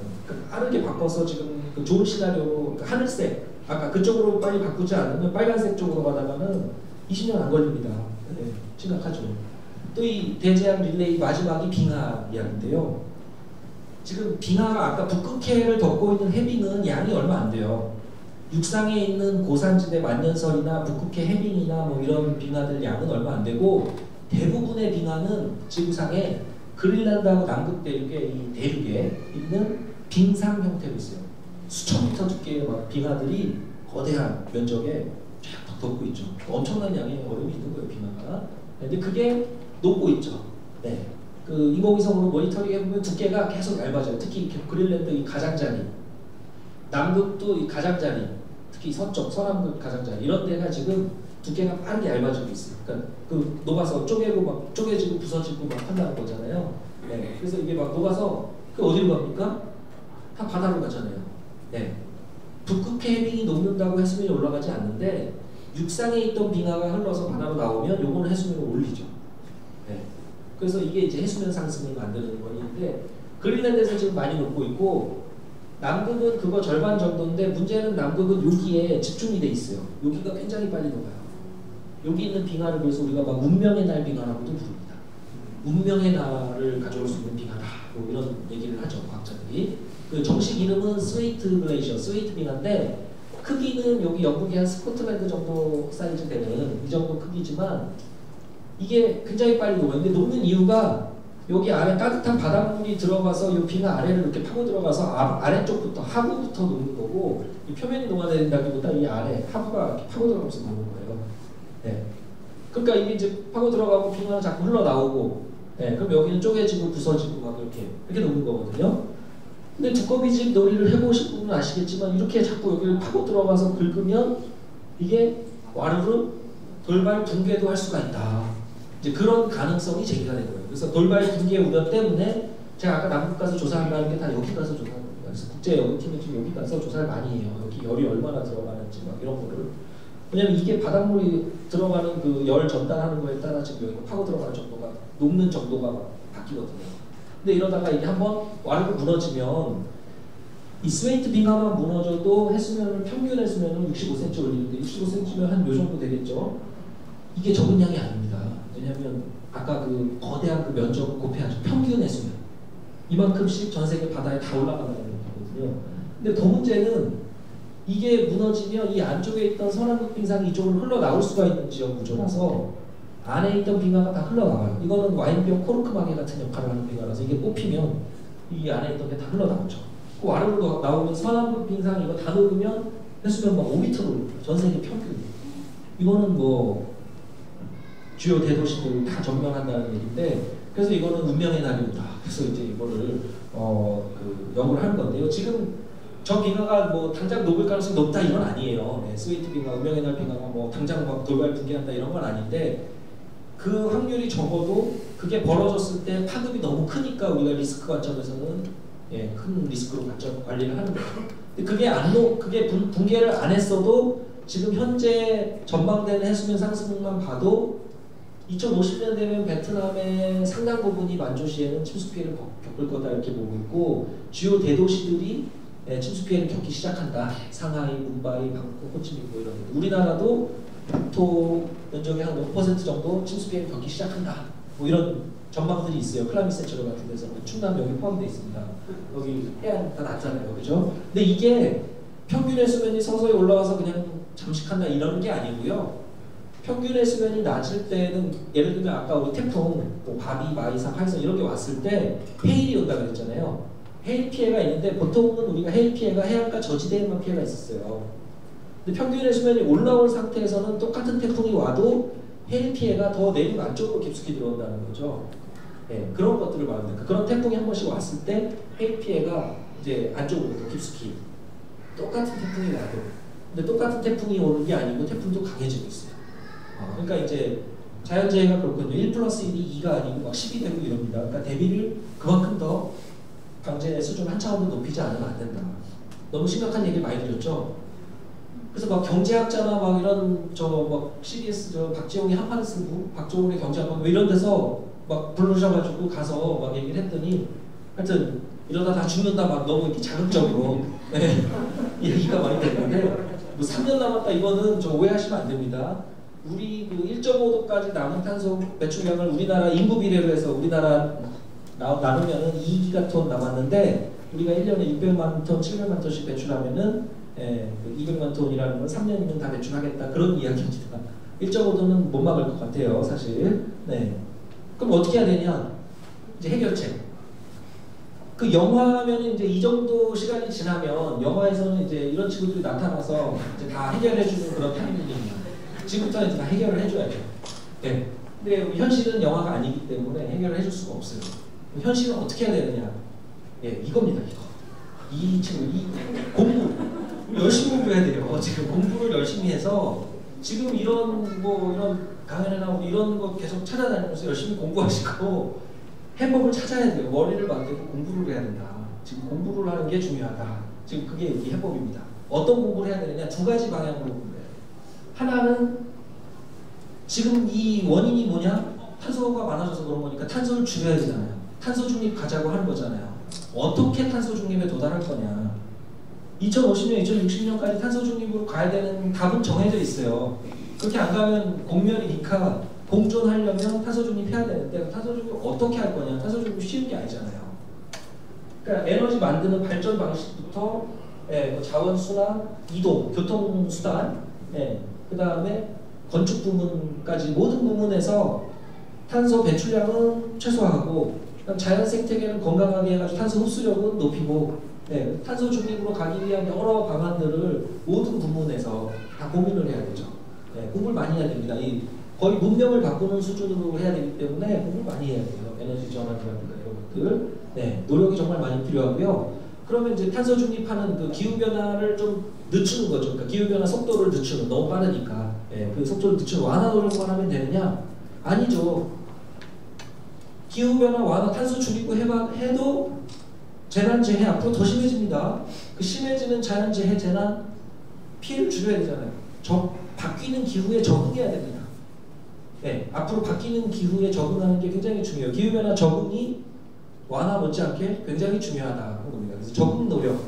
빠르게 바꿔서 지금 그 좋은 시나리오로 하늘색 아까 그쪽으로 빨리 바꾸지 않으면 빨간색 쪽으로 가다가는 20년 안 걸립니다. 심각하죠. 또 이 대재앙 릴레이 마지막이 빙하 이야기인데요. 지금 빙하가 아까 북극해를 덮고 있는 해빙은 양이 얼마 안 돼요. 육상에 있는 고산지대 만년설이나 북극해 해빙이나 뭐 이런 빙하들 양은 얼마 안 되고 대부분의 빙하는 지구상에 그린란드하고 남극 대륙에 이 대륙에 있는 빙상 형태로 있어요. 수천 미터 두께의 막 빙하들이 거대한 면적에 쫙 덮고 있죠. 엄청난 양의 얼음이 있는 거예요, 빙하가. 근데 그게 녹고 있죠. 그 인공위성으로 모니터링 해보면 두께가 계속 얇아져요. 특히 그린란드 이 가장자리, 남극도 이 가장자리, 특히 서쪽, 서남극 가장자리 이런 데가 지금 두께가 빠르게 얇아지고 있어요. 그러니까 그 녹아서 쪼개고 막 쪼개지고 부서지고 막 한다는 거잖아요. 그래서 이게 막 녹아서 그 어디로 갑니까? 다 바다로 가잖아요. 북극해 해빙이 녹는다고 해수면이 올라가지 않는데 육상에 있던 빙하가 흘러서 바다로 나오면 요거는 해수면을 올리죠. 그래서 이게 이제 해수면 상승을 만드는 원인인데 그린랜드에서 지금 많이 녹고 있고 남극은 그거 절반 정도인데 문제는 남극은 여기에 집중이 돼 있어요. 여기가 굉장히 빨리 녹아요. 여기 있는 빙하를 그래서 우리가 막 운명의 날 빙하라고도 부릅니다. 운명의 날을 가져올 수 있는 빙하다. 뭐 이런 얘기를 하죠, 과학자들이. 그 정식 이름은 스웨이트 글레이셔, 스웨이트 빙하인데 크기는 여기 영국의 한 스코틀랜드 정도 사이즈 되는 이 정도 크기지만 이게 굉장히 빨리 녹아요. 근데 녹는 이유가 여기 아래 따뜻한 바닷물이 들어가서 이 빙하 아래를 이렇게 파고 들어가서 아래쪽부터 하부부터 녹는 거고 이 표면이 녹아내린다기보다 이 아래 하부가 이렇게 파고 들어가면서 녹는 거예요. 네. 그러니까 이게 이제 파고 들어가고 빙하가 자꾸 흘러나오고 네. 그럼 여기는 쪼개지고 부서지고 막 이렇게 녹는 거거든요. 근데 두꺼비집 놀이를 해보신 분은 아시겠지만 이렇게 자꾸 여기를 파고 들어가서 긁으면 이게 와르르 돌발 붕괴도 할 수가 있다. 이제 그런 가능성이 제기가 된 거예요. 그래서 돌발 붕괴 우려 때문에 제가 아까 남극 가서 조사한다는 게 다 여기 가서 조사하는 거예요. 그래서 국제연구팀이 지금 여기 가서 조사를 많이 해요. 여기 열이 얼마나 들어가는지 막 이런 거를. 왜냐면 이게 바닷물이 들어가는 그 열 전달하는 거에 따라 지금 여기 파고 들어가는 정도가 녹는 정도가 막 바뀌거든요. 근데 이러다가 이게 한번 와르르 무너지면 이 스웨이트 빙하만 무너져도 해수면을 평균 해수면은 65cm 올리는데 65cm면 한 요 정도 되겠죠. 이게 적은 양이 아닙니다. 왜냐하면 아까 그 거대한 그 면적을 곱해야죠. 평균 해수면 이만큼씩 전 세계 바다에 다 올라간다는 거거든요. 근데 더 문제는 이게 무너지면 이 안쪽에 있던 서남극 빙상이 이쪽으로 흘러나올 수가 있는 지역 구조라서 안에 있던 빙하가 다 흘러나와요. 이거는 와인병 코르크 마개 같은 역할을 하는 빙하라서 이게 뽑히면 이 안에 있던 게 다 흘러나오죠. 그 아래로 나오면 서남극 빙상 이거 다 녹으면 해수면 막 5m로 올라요. 전 세계 평균. 이거는 뭐 주요 대도시들 다 점령한다는 얘기인데 그래서 이거는 운명의 날이다. 그래서 이제 이거를 그 연구를 하는 건데요. 지금 저 빙하가 뭐 당장 녹을 가능성이 높다 이건 아니에요. 네, 스웨이트 빙하, 운명의 날 빙하가 뭐 당장 막 돌발 붕괴한다 이런 건 아닌데 그 확률이 적어도 그게 벌어졌을 때 파급이 너무 크니까 우리가 리스크 관점에서는 예, 큰 리스크로 관리를 하는 거죠. 근데 그게 붕괴를 안 했어도 지금 현재 전망되는 해수면 상승만 봐도 2050년 되면 베트남의 상당 부분이 만조시에는 침수 피해를 겪을 거다 이렇게 보고 있고 주요 대도시들이 침수 피해를 겪기 시작한다. 상하이, 뭄바이, 방콕, 호치민 뭐 이런 데. 우리나라도 국토 면적의 한 5% 정도 침수 피해를 겪기 시작한다. 뭐 이런 전망들이 있어요. 클라이밋 센처리 같은 데서 충남 여기 포함되어 있습니다. 여기 해안 다 낮잖아요, 그죠? 근데 이게 평균 해수면이 서서히 올라와서 그냥 잠식한다 이런 게 아니고요. 평균 해수면이 낮을 때는 예를 들면 아까 우리 태풍, 뭐 바비, 마이사, 파이선 이런 게 왔을 때 해일이 온다고 그랬잖아요. 해일 피해가 있는데 보통은 우리가 해일 피해가 해안가 저지대에만 피해가 있었어요. 근데 평균 해수면이 올라온 상태에서는 똑같은 태풍이 와도 해일 피해가 더 내륙 안쪽으로 깊숙이 들어온다는 거죠. 네, 그런 것들을 말합니다. 그런 태풍이 한 번씩 왔을 때 해일 피해가 이제 안쪽으로 더 깊숙이 똑같은 태풍이 와도 근데 똑같은 태풍이 오는 게 아니고 태풍도 강해지고 있어요. 그러니까 이제 자연재해가 그렇거든요. 1+1이 2가 아니고 막 10이 되고 이럽니다. 그러니까 대비를 그만큼 더 강재 수준 한 차원 더 높이지 않으면 안 된다. 너무 심각한 얘기 많이 드렸죠. 그래서 막 경제학자나 막 이런 저 막 CBS 저 박지용의 한판 승부, 박종훈의 경제학관 뭐 이런 데서 막 부르셔가지고 가서 막 얘기를 했더니 하여튼 이러다 다 죽는다 막 너무 이렇게 자극적으로 네. 얘기가 많이 됐는데 뭐 3년 남았다 이거는 저 오해하시면 안 됩니다. 우리 그 1.5도까지 남은 탄소 배출량을 우리나라 인구 비례로 해서 우리나라 나누면은 2기가톤 남았는데 우리가 1년에 600만 톤, 700만 톤씩 배출하면은 그 200만 톤이라는 건 3년이면 다 배출하겠다 그런 이야기입니다. 1.5도는 못 막을 것 같아요, 사실. 네. 그럼 어떻게 해야 되냐? 이제 해결책. 그 영화면은 이제 이 정도 시간이 지나면 영화에서는 이제 이런 친구들이 나타나서 이제 다 해결해주는 그런 타이밍입니다. 지금부터 이제 다 해결을 해줘야죠. 네. 근데 현실은 영화가 아니기 때문에 해결을 해줄 수가 없어요. 현실은 어떻게 해야 되느냐? 예, 이겁니다, 이거. 이 친구, 이 공부. 우리 열심히 공부해야 돼요. 지금 공부를 열심히 해서 지금 이런 뭐 이런 강연에 나오고 이런 거 계속 찾아다니면서 열심히 공부하시고 해법을 찾아야 돼요. 머리를 만들고 공부를 해야 된다. 지금 공부를 하는 게 중요하다. 지금 그게 이 해법입니다. 어떤 공부를 해야 되느냐? 두 가지 방향으로 공부해요. 하나는 지금 이 원인이 뭐냐? 탄소가 많아져서 그런 거니까 탄소를 줄여야 되잖아요. 탄소 중립 가자고 하는 거잖아요. 어떻게 탄소 중립에 도달할 거냐. 2050년, 2060년까지 탄소 중립으로 가야 되는 답은 정해져 있어요. 그렇게 안 가면 공멸이니까 공존하려면 탄소 중립해야 되는데 탄소 중립 어떻게 할 거냐. 탄소 중립 쉬운 게 아니잖아요. 그러니까 에너지 만드는 발전 방식부터 뭐 자원 순환, 이동, 교통 수단, 그 다음에 건축 부문까지 모든 부문에서 탄소 배출량은 최소화하고 자연 생태계를 건강하게 해가지고 탄소 흡수력은 높이고 탄소 중립으로 가기 위한 여러 방안들을 모든 부문에서 다 고민을 해야 되죠. 공부를 많이 해야 됩니다. 거의 문명을 바꾸는 수준으로 해야 되기 때문에 공부를 많이 해야 돼요. 에너지 전환이라든가 이런 것들. 노력이 정말 많이 필요하고요. 그러면 이제 탄소 중립하는 그 기후 변화를 좀 늦추는 거죠. 그러니까 기후 변화 속도를 늦추는, 너무 빠르니까 그 속도를 늦추는 완화 노력만 하면 되느냐? 아니죠. 기후 변화 완화, 탄소 줄이고 해도 재난 재해 앞으로 더 심해집니다. 그 심해지는 자연 재해, 재난 피해를 줄여야 되잖아요. 바뀌는 기후에 적응해야 됩니다. 앞으로 바뀌는 기후에 적응하는 게 굉장히 중요해요. 기후 변화 적응이 완화 못지않게 굉장히 중요하다는 겁니다. 그래서 적응 노력.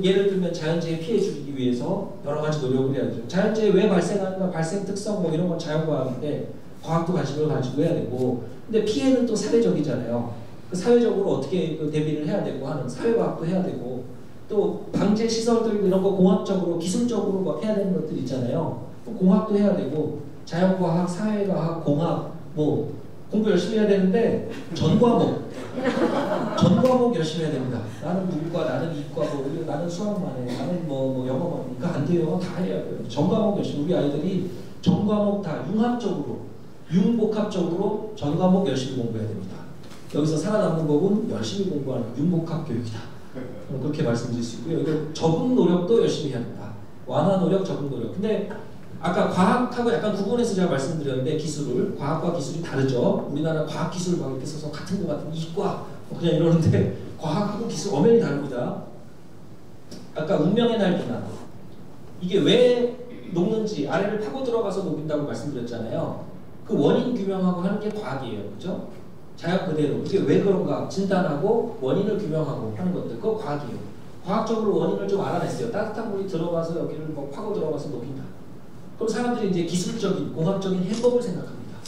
예를 들면 자연재해 피해 줄이기 위해서 여러 가지 노력을 해야죠. 자연재해 왜 발생하는가, 발생 특성 뭐 이런 건 자연과학인데 과학도 관심을 가지고 해야 되고, 근데 피해는 또 사회적이잖아요. 그 사회적으로 어떻게 대비를 해야 되고 하는 사회과학도 해야 되고, 또 방제 시설들 이런 거 공학적으로 기술적으로 막 해야 되는 것들 있잖아요. 공학도 해야 되고 자연과학, 사회과학, 공학 뭐 공부 열심히 해야 되는데 전 과목 열심히 해야 됩니다. 나는 문과, 나는 이과, 나는 수학만 해, 나는 뭐 영어만, 이거 안 돼요. 다 해야 돼요. 전 과목 열심히, 우리 아이들이 전 과목 다 융합적으로, 융복합적으로 전 과목 열심히 공부해야 됩니다. 여기서 살아남는 법은 열심히 공부하는 융복합 교육이다. 그렇게 말씀드릴 수 있고요. 이거 적응 노력도 열심히 해야 된다. 완화 노력, 적응 노력. 근데 아까 과학하고 약간 구분해서 제가 말씀드렸는데 기술을, 과학과 기술이 다르죠. 우리나라 과학기술 막 이렇게 써서 같은 거 같은 이과 그냥 이러는데 과학하고 기술 엄연히 다릅니다. 아까 운명의 날비나 이게 왜 녹는지, 아래를 파고 들어가서 녹인다고 말씀드렸잖아요. 그 원인 규명하고 하는 게 과학이에요. 그죠? 자연 그대로 이게 왜 그런가 진단하고 원인을 규명하고 하는 것들, 그거 과학이에요. 과학적으로 원인을 좀 알아냈어요. 따뜻한 물이 들어가서 여기를 뭐 파고 들어가서 녹인다. 그럼 사람들이 이제 기술적인, 공학적인 해법을 생각합니다.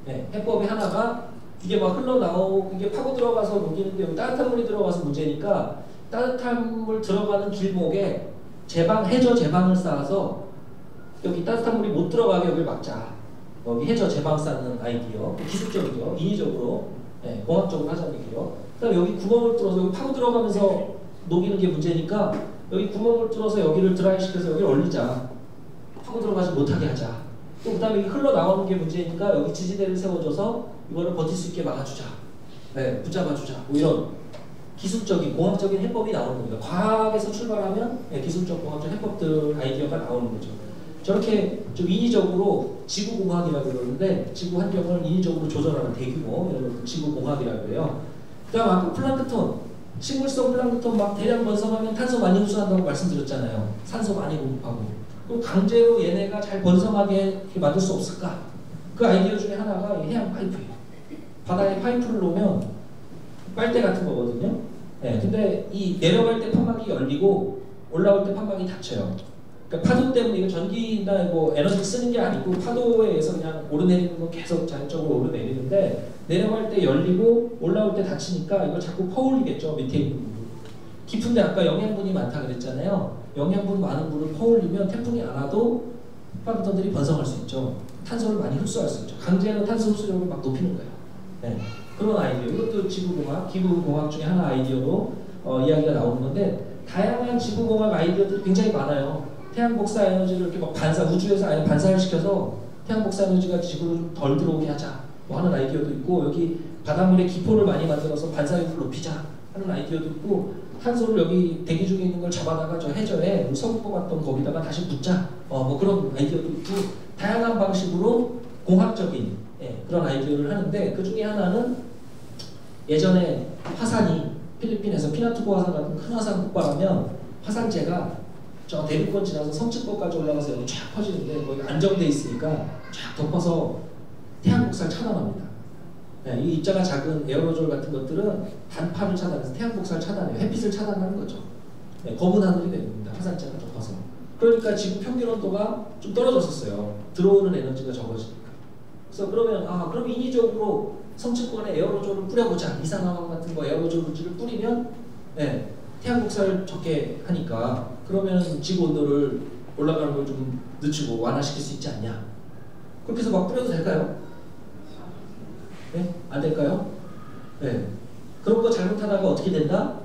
해법의 하나가 이게 막 흘러나오고 이게 파고 들어가서 녹이는데 여기 따뜻한 물이 들어가서 문제니까 따뜻한 물 들어가는 길목에 해저 제방을 쌓아서 여기 따뜻한 물이 못 들어가게 여기를 막자. 여기 해저 제방 쌓는 아이디어, 기술적이죠. 인위적으로, 공학적으로 하자는 얘기예요. 그다음에 여기 구멍을 뚫어서 여기 파고 들어가면서 녹이는 게 문제니까 여기 구멍을 뚫어서 여기를 드라이시켜서 여기를 얼리자. 파고 들어가지 못하게 하자. 또 그다음에 흘러나오는 게 문제니까 여기 지지대를 세워줘서 이거를 버틸 수 있게 막아주자. 붙잡아주자. 뭐 이런 기술적인, 공학적인 해법이 나오는 겁니다. 과학에서 출발하면 기술적, 공학적 해법들, 아이디어가 나오는 거죠. 저렇게 좀 인위적으로 지구공학이라고 그러는데 지구 환경을 인위적으로 조절하는 대규모 이런 것들 지구공학이라고 해요. 그 다음 아까 플랑크톤, 식물성 플랑크톤 막 대량 번성하면 탄소 많이 흡수한다고 말씀드렸잖아요. 산소 많이 공급하고. 그럼 강제로 얘네가 잘 번성하게 만들 수 없을까? 그 아이디어 중에 하나가 해양 파이프예요. 바다에 파이프를 놓으면 빨대 같은 거거든요. 근데 이 내려갈 때 판막이 열리고 올라올 때 판막이 닫혀요. 그러니까 파도 때문에 이거 전기나 뭐 에너지 쓰는 게 아니고 파도에 의해서 그냥 오르내리는 건 계속 자연적으로 오르내리는데 내려갈 때 열리고 올라올 때 닫히니까 이걸 자꾸 퍼올리겠죠. 밑에 있는 부분. 깊은데 아까 영양분이 많다 그랬잖아요. 영양분 많은 물을 퍼올리면 태풍이 안 와도 플랑크톤들이 번성할 수 있죠. 탄소를 많이 흡수할 수 있죠. 강제로 탄소 흡수력을 막 높이는 거예요. 그런 아이디어. 이것도 지구공학, 기후공학 중에 하나 아이디어로 이야기가 나오는 건데 다양한 지구공학 아이디어들이 굉장히 많아요. 태양 복사 에너지를 이렇게 막 우주에서 아예 반사를 시켜서 태양 복사 에너지가 지구로 덜 들어오게 하자 뭐 하는 아이디어도 있고, 여기 바닷물에 기포를 많이 만들어서 반사율을 높이자 하는 아이디어도 있고, 탄소를 여기 대기 중에 있는 걸 잡아다가 저 해저에 석유 뽑았던 거기다가 다시 묻자 뭐 그런 아이디어도 있고, 다양한 방식으로 공학적인 그런 아이디어를 하는데, 그 중에 하나는 예전에 화산이 필리핀에서 피나투보 화산 같은 큰 화산 폭발하면 화산재가 저 대륙권 지나서 성층권까지 올라가서 여기 쫙 퍼지는데 거기 안정돼 있으니까 쫙 덮어서 태양 복사를 차단합니다. 네, 이 입자가 작은 에어로졸 같은 것들은 단파를 차단해서 태양 복사를 차단해요. 햇빛을 차단하는 거죠. 네, 검은 하늘이 됩니다. 화산재가 덮어서. 그러니까 지구 평균 온도가 좀 떨어졌었어요. 들어오는 에너지가 적어지니까. 그래서 그러면 그럼 인위적으로 성층권에 에어로졸을 뿌려보자. 이산화황 같은 거 에어로졸 물질을 뿌리면 네, 태양 복사를 적게 하니까 그러면 지구 온도를 올라가는 걸 좀 늦추고 완화시킬 수 있지 않냐. 그렇게 해서 막 뿌려도 될까요? 네? 안 될까요? 네. 그런 거 잘못하다가 어떻게 된다?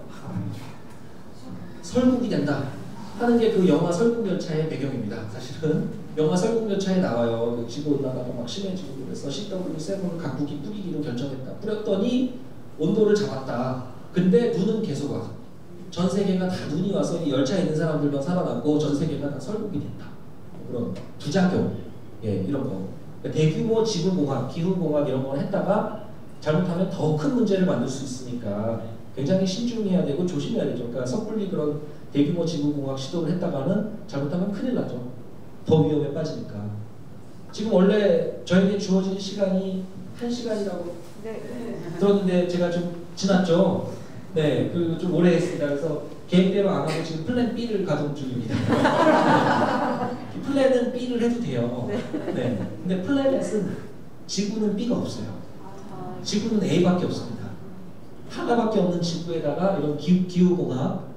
설국이 된다 하는 게 그 영화 설국열차의 배경입니다. 사실은 영화 설국열차에 나와요. 지구 온난화가 막 심해지고 그래서 CW7을 각국이 뿌리기로 결정했다. 뿌렸더니 온도를 잡았다. 근데 눈은 계속 와. 전 세계가 다 눈이 와서 이 열차에 있는 사람들만 살아남고 전 세계가 다 설국이 된다. 그런 부작용, 이런 거. 대규모 지구공학, 기후공학 이런 걸 했다가 잘못하면 더 큰 문제를 만들 수 있으니까 굉장히 신중해야 되고 조심해야 되죠. 그러니까 섣불리 그런 대규모 지구공학 시도를 했다가는 잘못하면 큰일 나죠. 더 위험에 빠지니까. 지금 원래 저에게 주어진 시간이 1시간이라고 들었는데 제가 좀 지났죠. 네, 좀 오래 했습니다. 그래서 계획대로 안 하고 지금 플랜 B를 가동 중입니다. 플랜은 B를 해도 돼요. 네. 근데 플랜et은 지구는 B가 없어요. 지구는 A밖에 없습니다. 하나밖에 없는 지구에다가 이런 기후공학,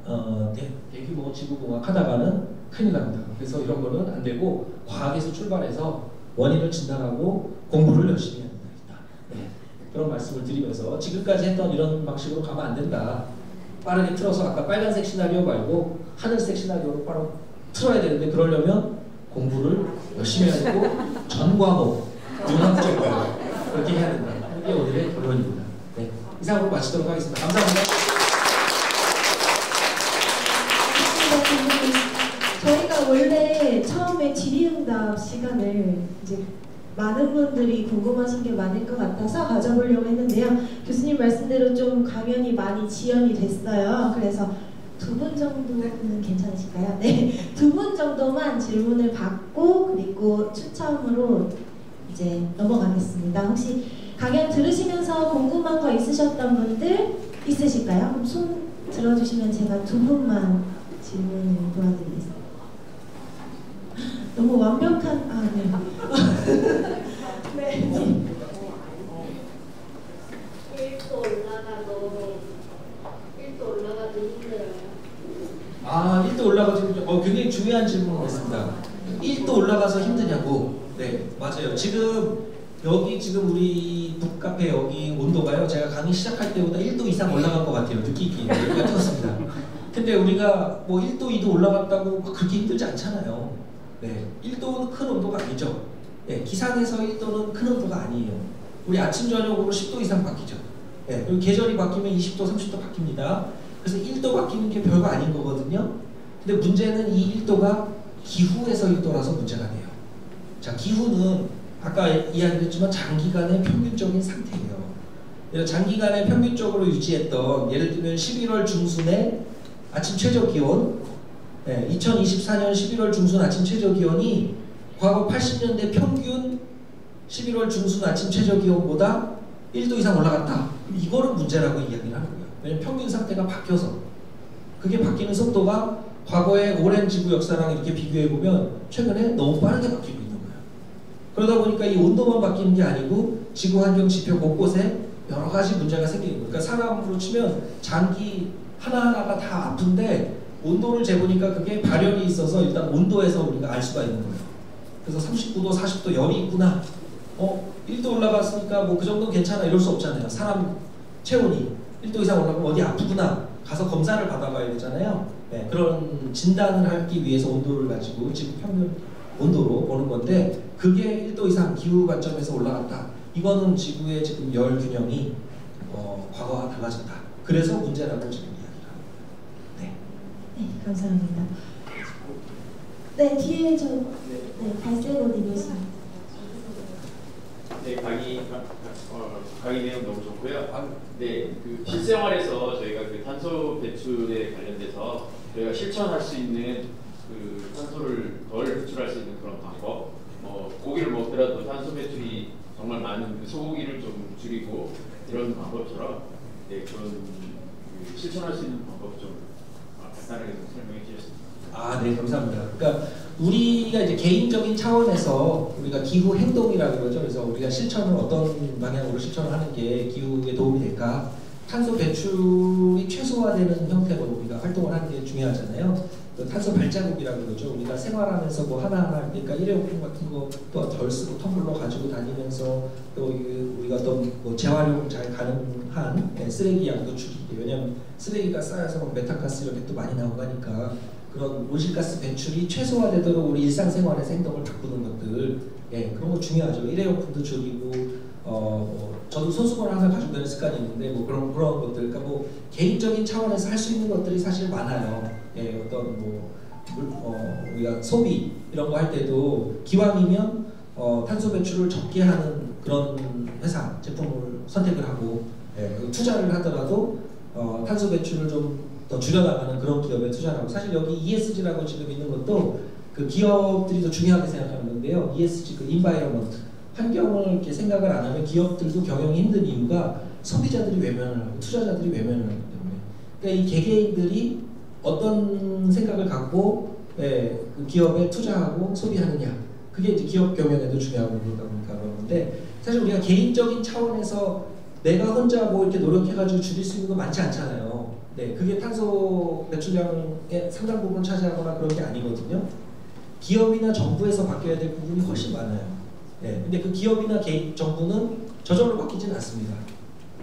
대규모 지구공학 하다가는 큰일 납니다. 그래서 이런 거는 안 되고 과학에서 출발해서 원인을 진단하고 공부를 열심히 해야 된다. 네. 그런 말씀을 드리면서 지금까지 했던 이런 방식으로 가면 안 된다. 빠르게 틀어서 아까 빨간색 시나리오 말고 하늘색 시나리오로 바로 틀어야 되는데 그러려면 공부를 열심히 해야 되고 전 과목 융합적으로 그렇게 해야 된다. 이게 오늘의 결론입니다. 네, 이상으로 마치도록 하겠습니다. 감사합니다. 저희가 원래 처음에 질의응답 시간을 이제 많은 분들이 궁금하신 게 많을 것 같아서 가져보려고 했는데요. 교수님 말씀대로 좀 강연이 많이 지연이 됐어요. 그래서 2분 정도는 괜찮으실까요? 네, 2분 정도만 질문을 받고 그리고 추첨으로 이제 넘어가겠습니다. 혹시 강연 들으시면서 궁금한 거 있으셨던 분들 있으실까요? 그럼 손 들어주시면 제가 2분만 질문을 도와드리겠습니다. 너무 완벽한 네. 네. 1도 올라가도 힘들어요. 1도 올라가서 굉장히 중요한 질문이었습니다. 1도 올라가서 힘드냐고. 네, 맞아요. 지금 우리 북카페 여기 온도가요. 제가 강의 시작할 때보다 1도 이상 올라간 것 같아요. 느끼기에. 여기가 뜨겁습니다. 근데 우리가 뭐 1도, 2도 올라갔다고 그렇게 힘들지 않잖아요. 네, 1도는 큰 온도가 아니죠. 네, 기상에서 1도는 큰 온도가 아니에요. 우리 아침 저녁으로 10도 이상 바뀌죠. 네, 그리고 계절이 바뀌면 20도, 30도 바뀝니다. 그래서 1도 바뀌는 게 별거 아닌 거거든요. 근데 문제는 이 1도가 기후에서 1도라서 문제가 돼요. 자, 기후는 아까 이야기했지만 장기간의 평균적인 상태예요. 장기간에 평균적으로 유지했던 예를 들면 11월 중순에 아침 최저 기온 2024년 11월 중순 아침 최저 기온이 과거 80년대 평균 11월 중순 아침 최저 기온보다 1도 이상 올라갔다. 이거는 문제라고 이야기를 하는 거예요. 왜냐면 평균 상태가 바뀌어서 그게 바뀌는 속도가 과거의 오랜 지구 역사랑 이렇게 비교해보면 최근에 너무 빠르게 바뀌고 있는 거예요. 그러다 보니까 이 온도만 바뀌는 게 아니고 지구 환경 지표 곳곳에 여러 가지 문제가 생기는 거예요. 그러니까 사람으로 치면 장기 하나하나가 다 아픈데 온도를 재보니까 그게 발열이 있어서 일단 온도에서 우리가 알 수가 있는 거예요. 그래서 39도, 40도 열이 있구나. 1도 올라갔으니까 뭐 그 정도는 괜찮아 이럴 수 없잖아요. 사람 체온이 1도 이상 올라가면 어디 아프구나. 가서 검사를 받아봐야 되잖아요. 네, 그런 진단을 하기 위해서 온도를 가지고 지금 평균 온도로 보는 건데 그게 1도 이상 기후 관점에서 올라갔다. 이거는 지구의 지금 열 균형이 과거와 달라졌다. 그래서 문제라고 지금 이야기를 합니다. 네. 네, 감사합니다. 네, 뒤에 갈색 옷 입으신. 네, 강의 내용 너무 좋고요. 네, 그 실생활에서 저희가 그 탄소 배출에 관련돼서 저희가 실천할 수 있는 그 탄소를 덜 배출할 수 있는 그런 방법, 고기를 먹더라도 탄소 배출이 정말 많은 그 소고기를 좀 줄이고 이런 방법처럼 네, 그런 그 실천할 수 있는 방법 좀 간단하게 좀 설명해 주셨습니다. 아, 네, 감사합니다. 그러니까 우리가 이제 개인적인 차원에서 우리가 기후 행동이라고 그러죠. 그래서 우리가 실천을 어떤 방향으로 실천을 하는 게 기후에 도움이 될까? 탄소 배출이 최소화되는 형태로 우리가 활동을 하는 게 중요하잖아요. 그 탄소 발자국이라고 그러죠. 우리가 생활하면서 뭐 하나하나, 그러니까 일회용품 같은 거 또 덜 쓰고 텀블러 가지고 다니면서 또 우리가 어떤 뭐 재활용 잘 가능한 쓰레기 양도 줄이기. 왜냐하면 쓰레기가 쌓여서 막 메탄가스 이렇게 또 많이 나오고 하니까 그런 온실가스 배출이 최소화되도록 우리 일상생활에서 행동을 바꾸는 것들, 그런 거 중요하죠. 일회용품도 줄이고, 저도 손수건을 항상 가지고 다니는 습관이 있는데, 뭐 그런 것들, 그러니까 뭐 개인적인 차원에서 할 수 있는 것들이 사실 많아요. 어떤 우리가 소비 이런 거 할 때도 기왕이면 탄소 배출을 적게 하는 그런 회사 제품을 선택을 하고, 투자를 하더라도 탄소 배출을 좀 더 줄여나가는 그런 기업에 투자를 하고, 사실 여기 ESG라고 지금 있는 것도 그 기업들이 더 중요하게 생각하는 건데요. ESG, 그 environment, 환경을 이렇게 생각을 안 하면 기업들도 경영이 힘든 이유가 소비자들이 외면을 하고 투자자들이 외면을 하기 때문에. 그러니까 이 개개인들이 어떤 생각을 갖고 그 기업에 투자하고 소비하느냐, 그게 이제 기업 경영에도 중요한 부분이다 보니까 그런 건데, 사실 우리가 개인적인 차원에서 내가 혼자 뭐 이렇게 노력해가지고 줄일 수 있는 거 많지 않잖아요. 그게 탄소 배출량의 상당 부분 차지하거나 그런 게 아니거든요. 기업이나 정부에서 바뀌어야 될 부분이 훨씬 많아요. 근데 그 기업이나 정부는 저절로 바뀌지는 않습니다.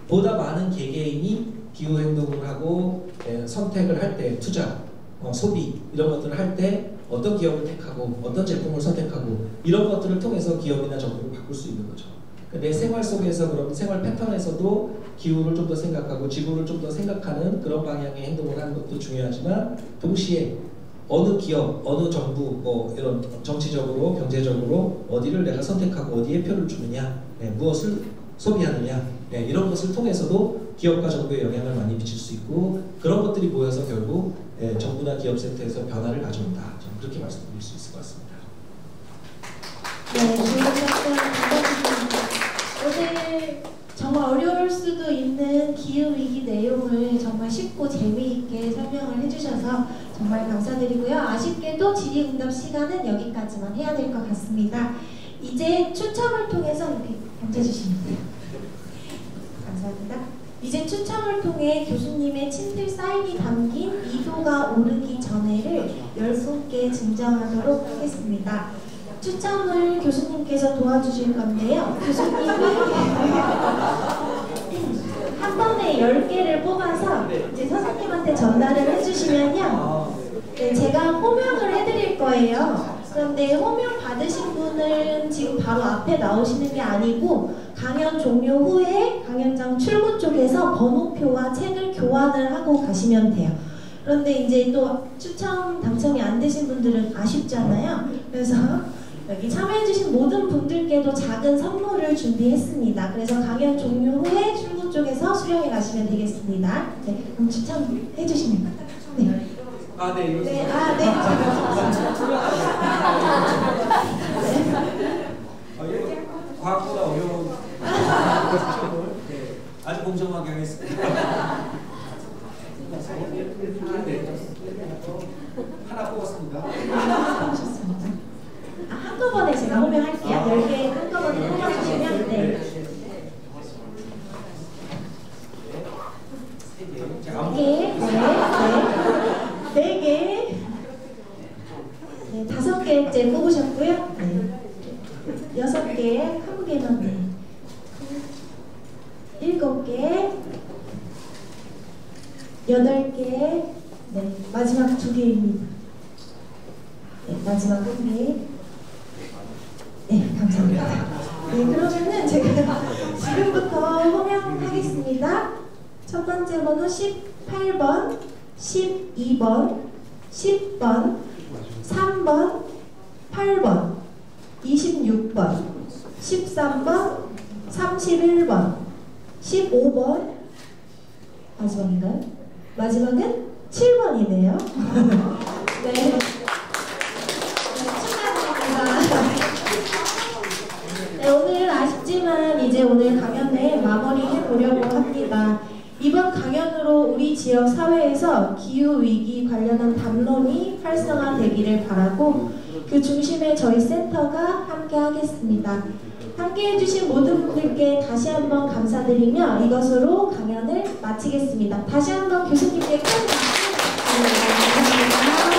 보다 많은 개개인이 기후 행동을 하고 선택을 할 때, 투자, 소비 이런 것들을 할 때 어떤 기업을 택하고 어떤 제품을 선택하고 이런 것들을 통해서 기업이나 정부를 바꿀 수 있는 거죠. 내 생활 속에서 그런 생활 패턴에서도 기후를 좀 더 생각하고 지구를 좀 더 생각하는 그런 방향의 행동을 하는 것도 중요하지만, 동시에 어느 기업, 어느 정부, 뭐 이런 정치적으로, 경제적으로 어디를 내가 선택하고 어디에 표를 주느냐, 무엇을 소비하느냐, 이런 것을 통해서도 기업과 정부에 영향을 많이 미칠 수 있고, 그런 것들이 모여서 결국 정부나 기업 섹터에서 변화를 가져온다. 저는 그렇게 말씀드릴 수 있을 것 같습니다. 네, 좋은 답변 감사드립니다. 오늘 정말 어려울 수도 있는 기후위기 내용을 정말 쉽고 재미있게 설명을 해주셔서 정말 감사드리고요. 아쉽게도 질의응답 시간은 여기까지만 해야 될 것 같습니다. 이제 추첨을 통해서 이렇게 던져주시면 돼요. 감사합니다. 이제 추첨을 통해 교수님의 친필 사인이 담긴 2도가 오르기 전에를 10분께 증정하도록 하겠습니다. 추첨을 교수님께서 도와주실 건데요. 교수님이 한 번에 10개를 뽑아서 이제 선생님한테 전달을 해주시면요. 제가 호명을 해드릴 거예요. 그런데 호명 받으신 분은 지금 바로 앞에 나오시는 게 아니고 강연 종료 후에 강연장 출구 쪽에서 번호표와 책을 교환을 하고 가시면 돼요. 그런데 이제 또 추첨 당첨이 안 되신 분들은 아쉽잖아요. 그래서 여기 참여해주신 모든 분들께도 작은 선물을 준비했습니다. 그래서 강연 종료 후에 출구 쪽에서 수령해 가시면 되겠습니다. 네, 그럼 추첨해주시면 됩니다. 네. 아, 네. 네, 아, 네. 과학보다 어려운 아주 공정하게 하겠습니다. 하나 뽑았습니다. 뽑으셨습니다. 한꺼번에 제가 호명할게요. 10개 한꺼번에 뽑아주시면 네. 4개, 5개째 뽑으셨고요. 네. 6개, 1개만 네. 7개, 8개, 네. 마지막 2개입니다. 네, 마지막 1개. 네, 감사합니다. 네, 그러면은 제가 지금부터 호명하겠습니다. 첫 번째 번호 18번, 12번, 10번, 3번, 8번, 26번, 13번, 31번, 15번, 마지막인가요? 마지막은 7번이네요. 네. 축하드립니다. 네, 오늘 아쉽지만 없지만 이제 오늘 강연을 마무리해 보려고 합니다. 이번 강연으로 우리 지역 사회에서 기후위기 관련한 담론이 활성화되기를 바라고 그 중심에 저희 센터가 함께 하겠습니다. 함께 해주신 모든 분들께 다시 한번 감사드리며 이것으로 강연을 마치겠습니다. 다시 한번 교수님께 큰 박수 부탁드립니다. 감사합니다.